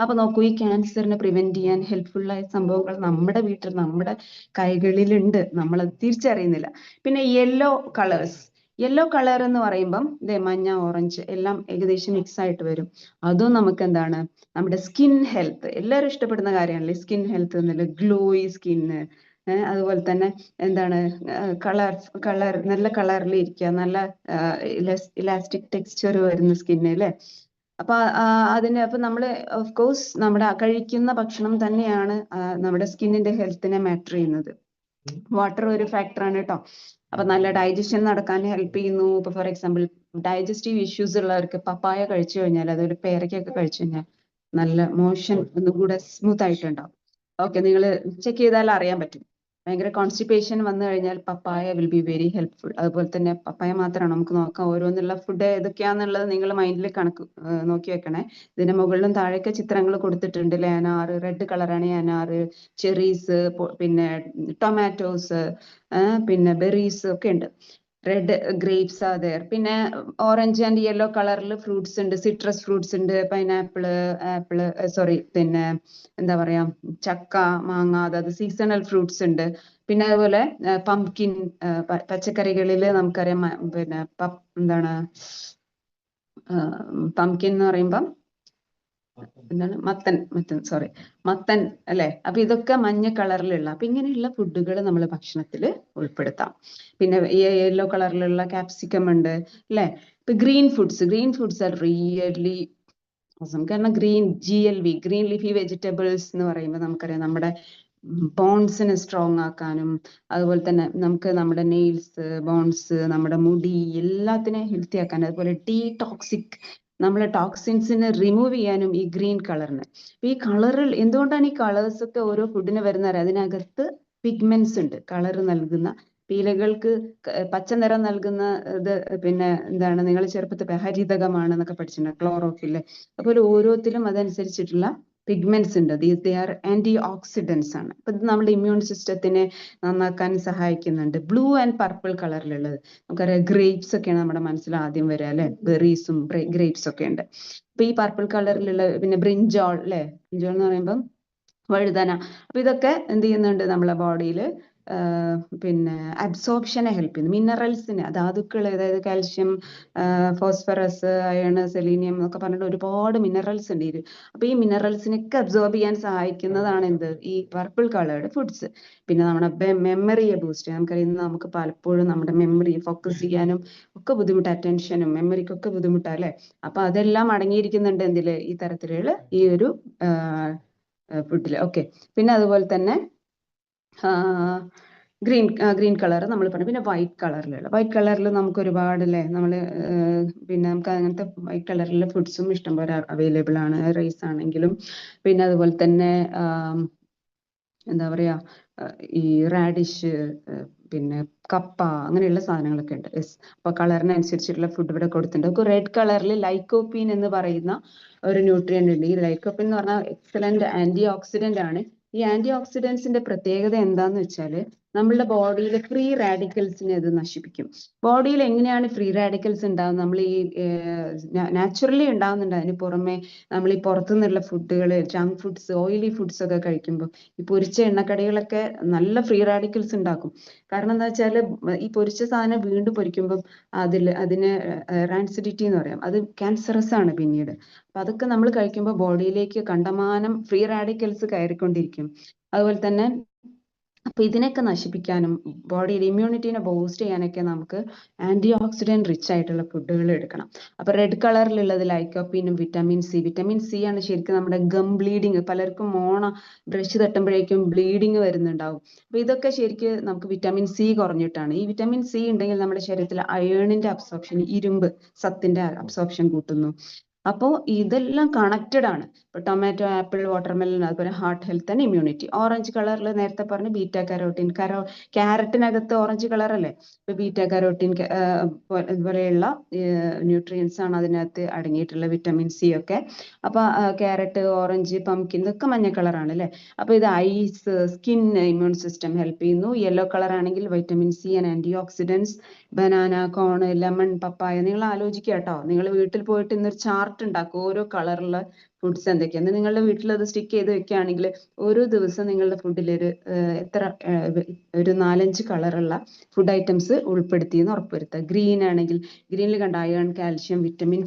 അപ്പൊ നോക്കൂ, ഈ ക്യാൻസറിനെ പ്രിവെന്റ് ചെയ്യാൻ ഹെൽപ്ഫുൾ ആയ സംഭവങ്ങൾ നമ്മുടെ വീട്ടിൽ, നമ്മുടെ കൈകളിലുണ്ട്, നമ്മൾ തിരിച്ചറിയുന്നില്ല. പിന്നെ യെല്ലോ കളേഴ്സ്, യെല്ലോ കളർ എന്ന് പറയുമ്പം മഞ്ഞ, ഓറഞ്ച് എല്ലാം ഏകദേശം മിക്സ് ആയിട്ട് വരും. അതും നമുക്ക് എന്താണ്, നമ്മുടെ സ്കിൻ ഹെൽത്ത്, എല്ലാവരും ഇഷ്ടപ്പെടുന്ന കാര്യമാണല്ലേ സ്കിൻ ഹെൽത്ത് എന്നല്ല, ഗ്ലോയി സ്കിന്ന്, അതുപോലെ തന്നെ എന്താണ്, കളർ നല്ല കളറിൽ ഇരിക്കുക, നല്ല ഇലാസ്റ്റിക് ടെക്സ്ചർ വരുന്ന സ്കിന്ന് അല്ലേ. അപ്പൊ അപ്പൊ നമ്മള് ഓഫ് കോഴ്സ് നമ്മുടെ കഴിക്കുന്ന ഭക്ഷണം തന്നെയാണ് നമ്മുടെ സ്കിന്നിന്റെ ഹെൽത്തിനെ മാറ്റർ ചെയ്യുന്നത്. വാട്ടർ ഒരു ഫാക്ടറാണ് കേട്ടോ. അപ്പൊ നല്ല ഡൈജഷൻ നടക്കാൻ ഹെൽപ്പ് ചെയ്യുന്നു. ഇപ്പൊ ഫോർ എക്സാമ്പിൾ ഡൈജസ്റ്റീവ് ഇഷ്യൂസ് ഉള്ളവർക്ക് പപ്പായ കഴിച്ചു കഴിഞ്ഞാൽ, അതൊരു പേരയ്ക്കൊക്കെ കഴിച്ചു കഴിഞ്ഞാൽ നല്ല മോഷൻ ഒന്നുകൂടെ സ്മൂത്ത് ആയിട്ടുണ്ടാവും. ഓക്കെ, നിങ്ങൾ ചെക്ക് ചെയ്താൽ അറിയാൻ പറ്റും. ഭയങ്കര കോൺസ്റ്റിപ്പേഷൻ വന്നു കഴിഞ്ഞാൽ പപ്പായ വിൽ ബി വെരി ഹെൽപ്ഫുൾ. അതുപോലെ തന്നെ പപ്പായ മാത്രമാണ്, നമുക്ക് നോക്കാം ഓരോന്നുള്ള ഫുഡ് ഏതൊക്കെയാന്നുള്ളത് നിങ്ങൾ മൈൻഡിൽ കണക്ക് നോക്കി വെക്കണേ. ഇതിന്റെ മുകളിലും താഴേക്ക് ചിത്രങ്ങൾ കൊടുത്തിട്ടുണ്ട്. അനാറ്, റെഡ് കളറാണ് അനാറ്, ചെറീസ്, പിന്നെ ടൊമാറ്റോസ്, പിന്നെ ബെറീസ് ഒക്കെ ഉണ്ട്. Red grapes are there. പിന്നെ ഓറഞ്ച് ആൻഡ് യെല്ലോ കളറിൽ ഫ്രൂട്ട്സ് ഉണ്ട്, സിട്രസ് ഫ്രൂട്ട്സ് ഉണ്ട്, പിന്നെ എന്താ പറയാ, ചക്ക, മാങ്ങ, അതായത് സീസണൽ ഫ്രൂട്ട്സ് ഉണ്ട്. പിന്നെ അതുപോലെ പംകിൻ, പച്ചക്കറികളിൽ നമുക്കറിയാം, പിന്നെ എന്താണ് പംകിൻ എന്ന് പറയുമ്പം എന്താണ്, മത്തൻ അല്ലെ. അപ്പൊ ഇതൊക്കെ മഞ്ഞ കളറിലുള്ള, അപ്പൊ ഇങ്ങനെയുള്ള ഫുഡുകൾ നമ്മൾ ഭക്ഷണത്തിൽ ഉൾപ്പെടുത്താം. പിന്നെ യെല്ലോ കളറിലുള്ള ക്യാപ്സിക്കം ഉണ്ട് അല്ലെ. ഇപ്പൊ green foods are really awesome. കാരണം GLV, ഗ്രീൻ ലീഫി വെജിറ്റബിൾസ് എന്ന് പറയുമ്പോൾ നമുക്കറിയാം നമ്മുടെ ബോൺസിനെ സ്ട്രോങ് ആക്കാനും, അതുപോലെ തന്നെ നമുക്ക് നമ്മുടെ നെയിൽസ്, ബോൺസ്, നമ്മുടെ മുടി എല്ലാത്തിനെയും ഹെൽത്തി ആക്കാനും, അതുപോലെ ഡീടോക്സിക്, നമ്മളെ ടോക്സിൻസിനെ റിമൂവ് ചെയ്യാനും ഈ ഗ്രീൻ കളറിന്. ഈ കളറിൽ എന്തുകൊണ്ടാണ് ഈ കളേഴ്സ് ഒക്കെ ഓരോ ഫുഡിന് വരുന്നത്? അതിനകത്ത് പിഗ്മെന്റ്സ് ഉണ്ട്, കളർ നൽകുന്ന, പീലകൾക്ക് പച്ച നിറം നൽകുന്ന ഇത്. പിന്നെ എന്താണ്, നിങ്ങൾ ചെറുപ്പത്തിൽ ഹരിതകമാണ് എന്നൊക്കെ പഠിച്ചിട്ടുണ്ട്, ക്ലോറോഫിൽ. അതുപോലെ ഓരോത്തിലും അതനുസരിച്ചിട്ടുള്ള പിഗ്മെന്റ്സ് ഉണ്ട്. ദേ ആർ ആന്റി ഓക്സിഡൻസ് ആണ്. അപ്പൊ ഇത് നമ്മുടെ ഇമ്മ്യൂൺ സിസ്റ്റത്തിനെ നന്നാക്കാൻ സഹായിക്കുന്നുണ്ട്. ബ്ലൂ ആൻഡ് പർപ്പിൾ കളറിലുള്ളത് നമുക്കറിയാം, ഗ്രേപ്സ് ഒക്കെയാണ് നമ്മുടെ മനസ്സിൽ ആദ്യം വരിക അല്ലെ, ബെറീസും ഗ്രേപ്സ് ഒക്കെ ഉണ്ട്. അപ്പൊ ഈ പർപ്പിൾ കളറിലുള്ള, പിന്നെ ബ്രിഞ്ചോൾ അല്ലെ, ബ്രിഞ്ചോൾ എന്ന് പറയുമ്പോൾ വഴുതന. അപ്പൊ ഇതൊക്കെ എന്ത് ചെയ്യുന്നുണ്ട്, നമ്മളെ ബോഡിയിൽ പിന്നെ അബ്സോർപ്ഷനെ ഹെൽപ്പ് ചെയ്യുന്നു. മിനറൽസിന്, ധാതുക്കൾ, അതായത് കാൽഷ്യം, ഫോസ്ഫറസ്, അയൺ, സെലീനിയം എന്നൊക്കെ പറഞ്ഞിട്ട് ഒരുപാട് മിനറൽസ് ഉണ്ട് ഇത്. അപ്പൊ ഈ മിനറൽസിനൊക്കെ അബ്സോർബ് ചെയ്യാൻ സഹായിക്കുന്നതാണ് എന്ത്, ഈ പർപ്പിൾ കളേർഡ് ഫുഡ്സ്. പിന്നെ നമ്മുടെ മെമ്മറിയെ ബൂസ്റ്റ് ചെയ്യാം. നമുക്കറിയാം, നമുക്ക് പലപ്പോഴും നമ്മുടെ മെമ്മറി ഫോക്കസ് ചെയ്യാനും ഒക്കെ ബുദ്ധിമുട്ട്, അറ്റൻഷനും മെമ്മറിക്കൊക്കെ ബുദ്ധിമുട്ടാ അല്ലെ. അപ്പൊ അതെല്ലാം അടങ്ങിയിരിക്കുന്നുണ്ട് എന്തില്, ഈ തരത്തിലുള്ള ഈ ഒരു ഫുഡില്. ഓക്കെ, പിന്നെ അതുപോലെ തന്നെ ഗ്രീൻ കളർ നമ്മൾ പറഞ്ഞു. പിന്നെ വൈറ്റ് കളറിൽ നമുക്ക് ഒരുപാട് അല്ലേ, പിന്നെ നമുക്ക് അങ്ങനത്തെ വൈറ്റ് കളറിലുള്ള ഫുഡ്സും ഇഷ്ടംപോലെ അവൈലബിൾ ആണ്, റൈസ് ആണെങ്കിലും. പിന്നെ അതുപോലെ തന്നെ എന്താ പറയാ, ഈ റാഡിഷ്, പിന്നെ കപ്പ, അങ്ങനെയുള്ള സാധനങ്ങളൊക്കെ ഉണ്ട്. യെസ്, അപ്പൊ കളറിനനുസരിച്ചിട്ടുള്ള ഫുഡ് ഇവിടെ കൊടുത്തിട്ടുണ്ട്. റെഡ് കളറിൽ ലൈക്കോപ്പീൻ എന്ന് പറയുന്ന ഒരു ന്യൂട്രിയന്റ് ഉണ്ട്. ഈ ലൈക്കോപ്പീൻ എന്ന് പറഞ്ഞാൽ എക്സലന്റ് ആന്റി ഓക്സിഡന്റ് ആണ്. ഈ ആന്റി ഓക്സിഡൻസിന്റെ പ്രത്യേകത എന്താന്ന് വെച്ചാല്, നമ്മളുടെ ബോഡിയിലെ ഫ്രീ റാഡിക്കൽസിനെ അത് നശിപ്പിക്കും. ബോഡിയിൽ എങ്ങനെയാണ് ഫ്രീ റാഡിക്കൽസ് ഉണ്ടാകുന്നത്? നമ്മൾ ഈ നാച്ചുറലി ഉണ്ടാകുന്നുണ്ട്. അതിന് പുറമെ നമ്മൾ ഈ പുറത്തുനിന്നുള്ള ഫുഡുകൾ, ജങ്ക് ഫുഡ്സ്, ഓയിലി ഫുഡ്സ് ഒക്കെ കഴിക്കുമ്പോൾ ഈ പൊരിച്ച എണ്ണക്കടികളൊക്കെ നല്ല ഫ്രീ റാഡിക്കൽസ് ഉണ്ടാക്കും. കാരണം എന്താ വെച്ചാൽ ഈ പൊരിച്ച സാധനം വീണ്ടും പൊരിക്കുമ്പോൾ അതിന് റാൻസിഡിറ്റി എന്ന് പറയാം, അത് ക്യാൻസറസ് ആണ് പിന്നീട്. അപ്പൊ അതൊക്കെ നമ്മൾ കഴിക്കുമ്പോൾ ബോഡിയിലേക്ക് കണ്ടമാനം ഫ്രീ റാഡിക്കൽസ് കയറിക്കൊണ്ടിരിക്കും. അതുപോലെ തന്നെ അപ്പൊ ഇതിനൊക്കെ നശിപ്പിക്കാനും ബോഡിയുടെ ഇമ്മ്യൂണിറ്റീനെ ബൂസ്റ്റ് ചെയ്യാനൊക്കെ നമുക്ക് ആന്റി ഓക്സിഡന്റ് റിച്ച് ആയിട്ടുള്ള ഫുഡുകൾ എടുക്കണം. അപ്പൊ റെഡ് കളറിലുള്ളത് ലൈക്കോപ്പീനും വിറ്റാമിൻ സി. വിറ്റാമിൻ സി ആണ് ശരിക്കും നമ്മുടെ ഗം ബ്ലീഡിങ്, പലർക്കും ബ്രഷ് തട്ടുമ്പോഴേക്കും ബ്ലീഡിങ് വരുന്നുണ്ടാവും. അപ്പൊ ഇതൊക്കെ ശരിക്കും നമുക്ക് വിറ്റാമിൻ സി കുറഞ്ഞിട്ടാണ്. ഈ വിറ്റാമിൻ സി ഉണ്ടെങ്കിൽ നമ്മുടെ ശരീരത്തിൽ അയേണിന്റെ അബ്സോർപ്ഷൻ, ഇരുമ്പ് സത്തിന്റെ അബ്സോർപ്ഷൻ കൂട്ടുന്നു. അപ്പോൾ ഇതെല്ലാം കണക്റ്റഡ് ആണ്. ഇപ്പൊ ടൊമാറ്റോ, ആപ്പിൾ, വാട്ടർമെലൺ, അതുപോലെ heart health and immunity. Orange കളറിൽ നേരത്തെ പറഞ്ഞ ബീറ്റ കരോട്ടിൻ, ക്യാരറ്റിനകത്ത് ഓറഞ്ച് കളർ അല്ലേ? ഇപ്പൊ ബീറ്റ കരോട്ടിൻ പോലെയുള്ള ന്യൂട്രിയൻസ് ആണ് അതിനകത്ത് അടങ്ങിയിട്ടുള്ള, വിറ്റമിൻ സി ഒക്കെ. അപ്പൊ ക്യാരറ്റ്, ഓറഞ്ച്, പംകിൻ ഇതൊക്കെ മഞ്ഞ കളറാണ് അല്ലെ? അപ്പൊ ഇത് eyes, skin, immune system help ചെയ്യുന്നു. യെല്ലോ കളർ ആണെങ്കിൽ vitamin C and antioxidants. Banana, corn, lemon, papaya. നിങ്ങൾ ആലോചിക്കുക കേട്ടോ, നിങ്ങൾ വീട്ടിൽ പോയിട്ട് ഇന്നൊരു ചാർട്ട് ഉണ്ടാക്കും, ഓരോ കളറുള്ള ഫുഡ്സ് എന്തൊക്കെയാണ്. നിങ്ങളുടെ വീട്ടിൽ അത് സ്റ്റിക്ക് ചെയ്ത് വെക്കുകയാണെങ്കിൽ ഓരോ ദിവസം നിങ്ങളുടെ ഫുഡിൽ ഒരു 4-5 കളറുള്ള ഫുഡ് ഐറ്റംസ് ഉൾപ്പെടുത്തി എന്ന് ഉറപ്പുവരുത്തുക. ഗ്രീൻ ആണെങ്കിൽ ഗ്രീനിൽ കണ്ട അയൺ, കാൽഷ്യം, വിറ്റമിൻ,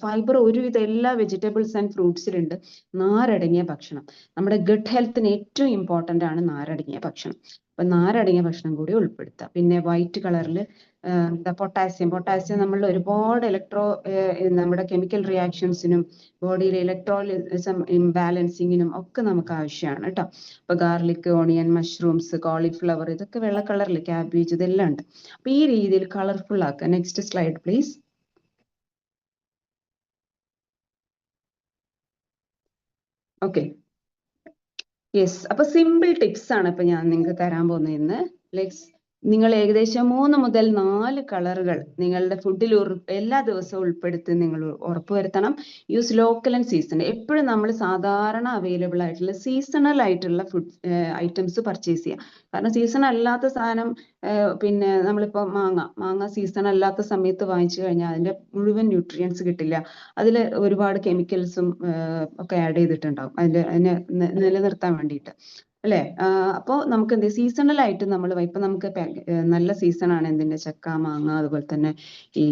ഫൈബർ ഒരുവിധം എല്ലാ വെജിറ്റബിൾസ് ആൻഡ് ഫ്രൂട്ട്സിലുണ്ട്. നാരടങ്ങിയ ഭക്ഷണം, നമ്മുടെ ഗട്ട് ഹെൽത്തിന് ഏറ്റവും ഇമ്പോർട്ടന്റ് ആണ് നാരടങ്ങിയ ഭക്ഷണം. അപ്പൊ നാരടങ്ങിയ ഭക്ഷണം കൂടി ഉൾപ്പെടുത്തുക. പിന്നെ വൈറ്റ് കളറിൽ പൊട്ടാസ്യം നമ്മൾ ഒരുപാട് നമ്മുടെ കെമിക്കൽ റിയാക്ഷൻസിനും ബോഡിയിലെ ഇലക്ട്രോളിസം ഇംബാലൻസിങ്ങിനും ഒക്കെ നമുക്ക് ആവശ്യമാണ് കേട്ടോ. അപ്പൊ ഗാർലിക്, ഓണിയൻ, മഷ്റൂംസ്, കോളിഫ്ലവർ ഇതൊക്കെ വെള്ള കളറിൽ, ക്യാബേജ് ഇതെല്ലാം ഉണ്ട്. അപ്പൊ ഈ രീതിയിൽ കളർഫുൾ ആക്കുക. Next slide please. Okay, yes. അപ്പൊ സിമ്പിൾ ടിപ്സ് ആണ് ഇപ്പൊ ഞാൻ നിങ്ങൾക്ക് തരാൻ പോകുന്നത്. നിങ്ങൾ ഏകദേശം 3 മുതൽ 4 കളറുകൾ നിങ്ങളുടെ ഫുഡിൽ എല്ലാ ദിവസവും ഉൾപ്പെടുത്തി നിങ്ങൾ ഉറപ്പുവരുത്തണം. Use local and seasonal. എപ്പോഴും നമ്മൾ സാധാരണ അവൈലബിൾ ആയിട്ടുള്ള സീസണൽ ആയിട്ടുള്ള ഫുഡ് ഐറ്റംസ് പർച്ചേസ് ചെയ്യുക. കാരണം സീസൺ അല്ലാത്ത സാധനം, പിന്നെ നമ്മളിപ്പോ മാങ്ങ സീസൺ അല്ലാത്ത സമയത്ത് വാങ്ങിച്ചു കഴിഞ്ഞാൽ അതിന്റെ മുഴുവൻ ന്യൂട്രിയൻസ് കിട്ടില്ല. അതിൽ ഒരുപാട് കെമിക്കൽസും ഒക്കെ ആഡ് ചെയ്തിട്ടുണ്ടാവും അതിനെ നിലനിർത്താൻ വേണ്ടിയിട്ട് അല്ലെ? അപ്പോ നമുക്ക് എന്ത് സീസണൽ ആയിട്ട് നമ്മൾ ഇപ്പൊ നമുക്ക് നല്ല സീസൺ ആണ് എന്തിന്റെ, ചക്ക, മാങ്ങ, അതുപോലെ തന്നെ ഈ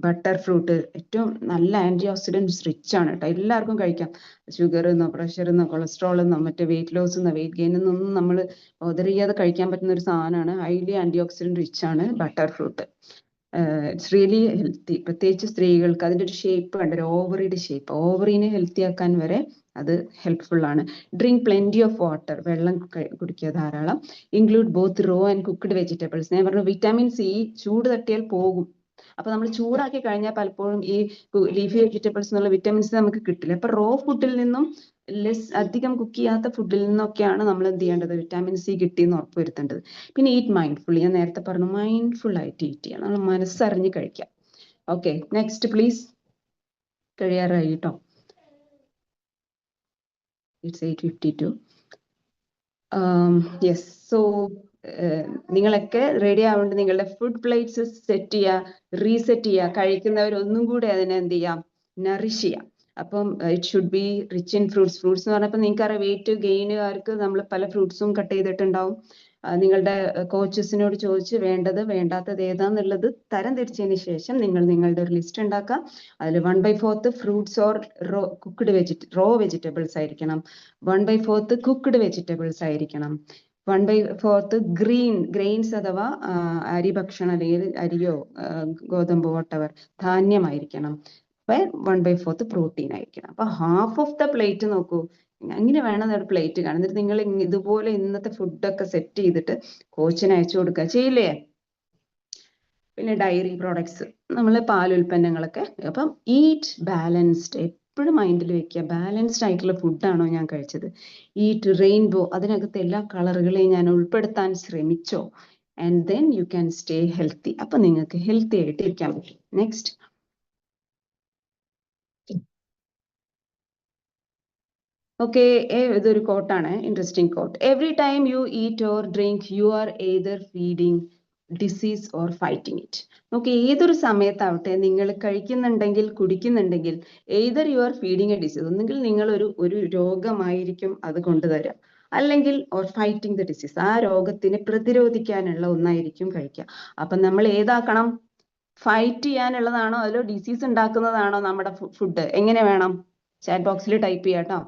ബട്ടർ ഫ്രൂട്ട് ഏറ്റവും നല്ല ആന്റി ഓക്സിഡൻസ് റിച്ച് ആണ് കേട്ടോ. എല്ലാവർക്കും കഴിക്കാം. ഷുഗർ എന്നോ പ്രഷർ എന്നോ കൊളസ്ട്രോൾ എന്നോ മറ്റേ വെയിറ്റ് ലോസ് എന്നോ വെയിറ്റ് ഗെയിൻ എന്നൊന്നും നമ്മൾ ബോദർ ചെയ്യാതെ കഴിക്കാൻ പറ്റുന്ന ഒരു സാധനമാണ്. ഹൈലി ആന്റി ഓക്സിഡന്റ് റിച്ച് ആണ് butter fruit. It's really healthy. പ്രത്യേകിച്ച് സ്ത്രീകൾക്ക് അതിന്റെ ഒരു ഷേപ്പ് കണ്ട, ഒരു ഓവറിയുടെ ഷേപ്പ്, ഓവറിനെ ഹെൽത്തി ആക്കാൻ വരെ അത് ഹെൽപ്ഫുൾ ആണ്. ഡ്രിങ്ക് പ്ലെന്റി ഓഫ് വാട്ടർ, വെള്ളം കുടിക്കുക ധാരാളം. Include both raw and cooked vegetables. ഞാൻ പറഞ്ഞു വിറ്റാമിൻ സി ചൂട് തട്ടിയാൽ പോകും. അപ്പൊ നമ്മൾ ചൂടാക്കി കഴിഞ്ഞാൽ പലപ്പോഴും ഈ ലീഫി വെജിറ്റബിൾസ് എന്നുള്ള വിറ്റാമിൻസ് നമുക്ക് കിട്ടില്ല. അപ്പൊ റോ ഫുഡിൽ നിന്നും അധികം കുക്ക് ചെയ്യാത്ത ഫുഡിൽ നിന്നൊക്കെയാണ് നമ്മൾ എന്ത് ചെയ്യേണ്ടത്, വിറ്റാമിൻ സി കിട്ടിയെന്ന് ഉറപ്പുവരുത്തേണ്ടത്. പിന്നെ ഈറ്റ് മൈൻഡ്ഫുൾ. ഞാൻ നേരത്തെ പറഞ്ഞു മൈൻഡ്ഫുൾ ആയിട്ട് ഈറ്റ് ചെയ്യാം, നമ്മൾ മനസ്സറിഞ്ഞ് കഴിക്കാം. Okay, next please. കഴിയാറായി കേട്ടോ. It's 8:52. Yes. So നിങ്ങളൊക്കെ റെഡി ആവേണ്ട, നിങ്ങളുടെ ഫുഡ് പ്ലേറ്റ്സ് സെറ്റ് ചെയ്യുക, റീസെറ്റ് ചെയ്യുക. കഴിക്കുന്നവർ ഒന്നും കൂടെ അതിനെ എന്ത് ചെയ്യാം, നറിഷ് ചെയ്യാം. അപ്പം it should be rich in fruits. Fruits എന്ന് പറഞ്ഞപ്പോൾ നിങ്ങൾക്കറിയാം വെയിറ്റ് ഗെയിനുകാർക്ക് നമ്മൾ പല ഫ്രൂട്ട്സും കട്ട് ചെയ്തിട്ടുണ്ടാവും. നിങ്ങളുടെ കോച്ചസിനോട് ചോദിച്ച് വേണ്ടത് വേണ്ടാത്തത് ഏതാന്നുള്ളത് തരം തിരിച്ചതിന് ശേഷം നിങ്ങൾ നിങ്ങളുടെ ഒരു ലിസ്റ്റ് ഉണ്ടാക്കുക. അതിൽ 1/4 ഫ്രൂട്ട്സ് ഓർ റോ വെജിറ്റബിൾസ് ആയിരിക്കണം. 1/4 കുക്ക്ഡ് വെജിറ്റബിൾസ് ആയിരിക്കണം. 1/4 ഗ്രെയിൻസ് അഥവാ അരി ഭക്ഷണം, അല്ലെങ്കിൽ അരിയോ ഗോതമ്പോ വട്ടവർ ധാന്യമായിരിക്കണം. 1/4 പ്രോട്ടീൻ ആയിരിക്കണം. അപ്പൊ ഹാഫ് ഓഫ് ദ പ്ലേറ്റ് നോക്കൂ, അങ്ങനെ വേണം ഒരു പ്ലേറ്റ് കാണും. എന്നിട്ട് നിങ്ങൾ ഇതുപോലെ ഇന്നത്തെ ഫുഡൊക്കെ സെറ്റ് ചെയ്തിട്ട് കോച്ചിന് അയച്ചു കൊടുക്കുക, ചെയ്യില്ലേ? പിന്നെ ഡയറി പ്രോഡക്ട്സ്, നമ്മൾ പാലുൽപ്പന്നങ്ങളൊക്കെ. അപ്പം ഈറ്റ് ബാലൻസ്ഡ്. എപ്പോഴും മൈൻഡിൽ വെക്കുക, ബാലൻസ്ഡ് ആയിട്ടുള്ള ഫുഡാണോ ഞാൻ കഴിച്ചത്? ഈറ്റ് റെയിൻബോ, അതിനകത്ത് എല്ലാ കളറുകളെയും ഞാൻ ഉൾപ്പെടുത്താൻ ശ്രമിച്ചോ? And then you can stay healthy. അപ്പൊ നിങ്ങൾക്ക് ഹെൽത്തി ആയിട്ട് ഇരിക്കാൻ പറ്റും. നെക്സ്റ്റ്. ഓക്കെ, ഇതൊരു കോട്ടാണ്, interesting quote. Every time you eat or drink you are either feeding disease or fighting it. നോക്കി, ഏതൊരു സമയത്താവട്ടെ നിങ്ങൾ കഴിക്കുന്നുണ്ടെങ്കിൽ കുടിക്കുന്നുണ്ടെങ്കിൽ either you are feeding a disease, ഒന്നുകിൽ നിങ്ങൾ ഒരു രോഗമായിരിക്കും അത് കൊണ്ടുതരിക, അല്ലെങ്കിൽ ഓർ ഫൈറ്റിംഗ് ദ ഡിസീസ്, ആ രോഗത്തിനെ പ്രതിരോധിക്കാനുള്ള ഒന്നായിരിക്കും കഴിക്കുക. അപ്പൊ നമ്മൾ ഏതാക്കണം? ഫൈറ്റ് ചെയ്യാനുള്ളതാണോ അതോ ഡിസീസ് ഉണ്ടാക്കുന്നതാണോ നമ്മുടെ ഫുഡ്? എങ്ങനെ വേണം? ചാറ്റ് ബോക്സിൽ ടൈപ്പ് ചെയ്യാം കേട്ടോ.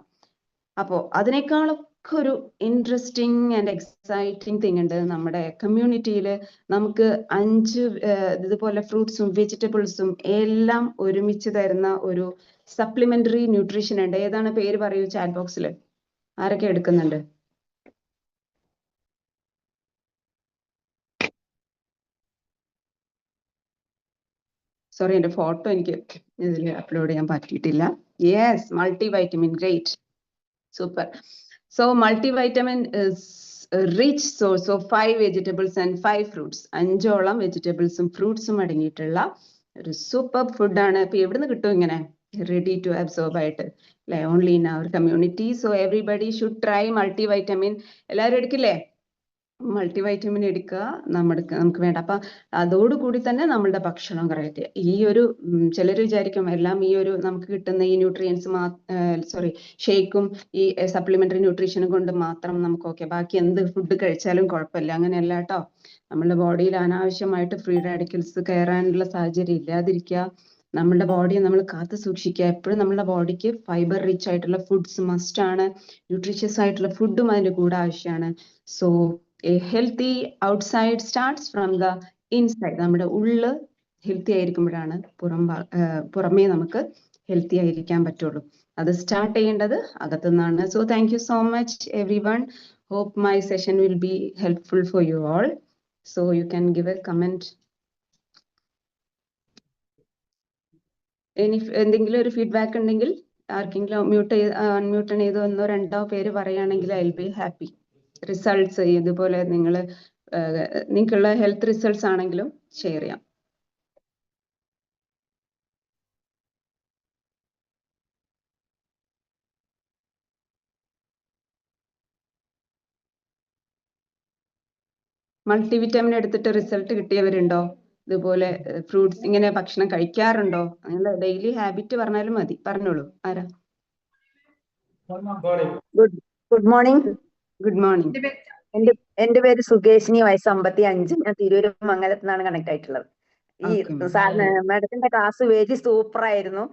അപ്പോ അതിനേക്കാളൊക്കെ ഒരു ഇൻട്രസ്റ്റിംഗ് ആൻഡ് എക്സൈറ്റിംഗ് തിങ് ഉണ്ട് നമ്മുടെ കമ്മ്യൂണിറ്റിയിൽ. നമുക്ക് 5 ഇതുപോലെ ഫ്രൂട്ട്സും വെജിറ്റബിൾസും എല്ലാം ഒരുമിച്ച് തരുന്ന ഒരു സപ്ലിമെന്ററി ന്യൂട്രീഷൻ ഉണ്ട്. ഏതാണ് പേര്? പറയൂ ചാറ്റ് ബോക്സിൽ. ആരൊക്കെ എടുക്കുന്നുണ്ട്? സോറി, എന്റെ ഫോട്ടോ എനിക്ക് ഇതിൽ അപ്ലോഡ് ചെയ്യാൻ പറ്റിയിട്ടില്ല. Yes, multivitamin, great, super. So multivitamin is rich source of 5 vegetables and 5 fruits. 5ഓളം വെജിറ്റബിൾസും ഫ്രൂട്ട്സും അടങ്ങിയിട്ടുള്ള ഒരു സൂപ്പർ ഫുഡാണ്. ഇപ്പൊ എവിടുന്ന് കിട്ടും ഇങ്ങനെ? റെഡി ടു അബ്സോർബ് ആയിട്ട്, അല്ലെ? Only in our community. So everybody should try multivitamin. എല്ലാവരും എടുക്കില്ലേ? മൾട്ടി വൈറ്റമിൻ എടുക്കുക, നമുക്ക് വേണ്ട. അപ്പൊ അതോടുകൂടി തന്നെ നമ്മളുടെ ഭക്ഷണം കറക്റ്റ്. ഈ ഒരു ചിലർ വിചാരിക്കും എല്ലാം ഈ ഒരു നമുക്ക് കിട്ടുന്ന ഈ ന്യൂട്രിയൻസ് ഷേക്കും ഈ സപ്ലിമെന്ററി ന്യൂട്രീഷനും കൊണ്ട് മാത്രം നമുക്ക് ഓക്കെ, ബാക്കി എന്ത് ഫുഡ് കഴിച്ചാലും കുഴപ്പമില്ല. അങ്ങനെയല്ല കേട്ടോ. നമ്മളുടെ ബോഡിയിൽ അനാവശ്യമായിട്ട് ഫ്രീ റാഡിക്കൽസ് കയറാനുള്ള സാഹചര്യം ഇല്ലാതിരിക്കുക, നമ്മളുടെ ബോഡിയെ നമ്മൾ കാത്തു സൂക്ഷിക്കുക. എപ്പോഴും നമ്മളുടെ ബോഡിക്ക് ഫൈബർ റിച്ച് ആയിട്ടുള്ള ഫുഡ്സ് മസ്റ്റ് ആണ്, ന്യൂട്രീഷ്യസ് ആയിട്ടുള്ള ഫുഡും അതിന്റെ കൂടെ ആവശ്യമാണ്. So A healthy outside starts from the inside. നമ്മുടെ ഉള്ള് ഹെൽത്തി ആയിരിക്കുമ്പോഴാണ് പുറമേ നമുക്ക് ഹെൽത്തി ആയിരിക്കാൻ പറ്റുള്ളൂ. അത് സ്റ്റാർട്ട് ചെയ്യേണ്ടത് അകത്തുനിന്നാണ്. So thank you so much everyone. Hope my session will be helpful for you all. So you can give a comment. എന്തെങ്കിലും ഒരു ഫീഡ്ബാക്ക് ഉണ്ടെങ്കിൽ ആർക്കെങ്കിലും അൺമ്യൂട്ട് ചെയ്തോ 1-2 പേര് പറയുകയാണെങ്കിൽ I will be happy. Results ഇതുപോലെ നിങ്ങൾക്കുള്ള ഹെൽത്ത് റിസൾട്ട്സ് ആണെങ്കിലും ഷെയർ ചെയ്യാം. മൾട്ടിവിറ്റാമിൻ എടുത്തിട്ട് റിസൾട്ട് കിട്ടിയവരുണ്ടോ? ഇതുപോലെ ഫ്രൂട്ട്സ് ഇങ്ങനെ ഭക്ഷണം കഴിക്കാറുണ്ടോ? നിങ്ങളുടെ ഡെയിലി ഹാബിറ്റ് പറഞ്ഞാലും മതി. പറഞ്ഞോളൂ. ആരാ? Good morning. Good morning. എന്റെ പേര് സുകേഷിനി, വയസ്സ് 55. ഞാൻ തിരൂര് മംഗലത്തുനിന്നാണ് കണക്ട് ആയിട്ടുള്ളത്. ഈ മാഡത്തിന്റെ ക്ലാസ് വെരി സൂപ്പർ ആയിരുന്നു.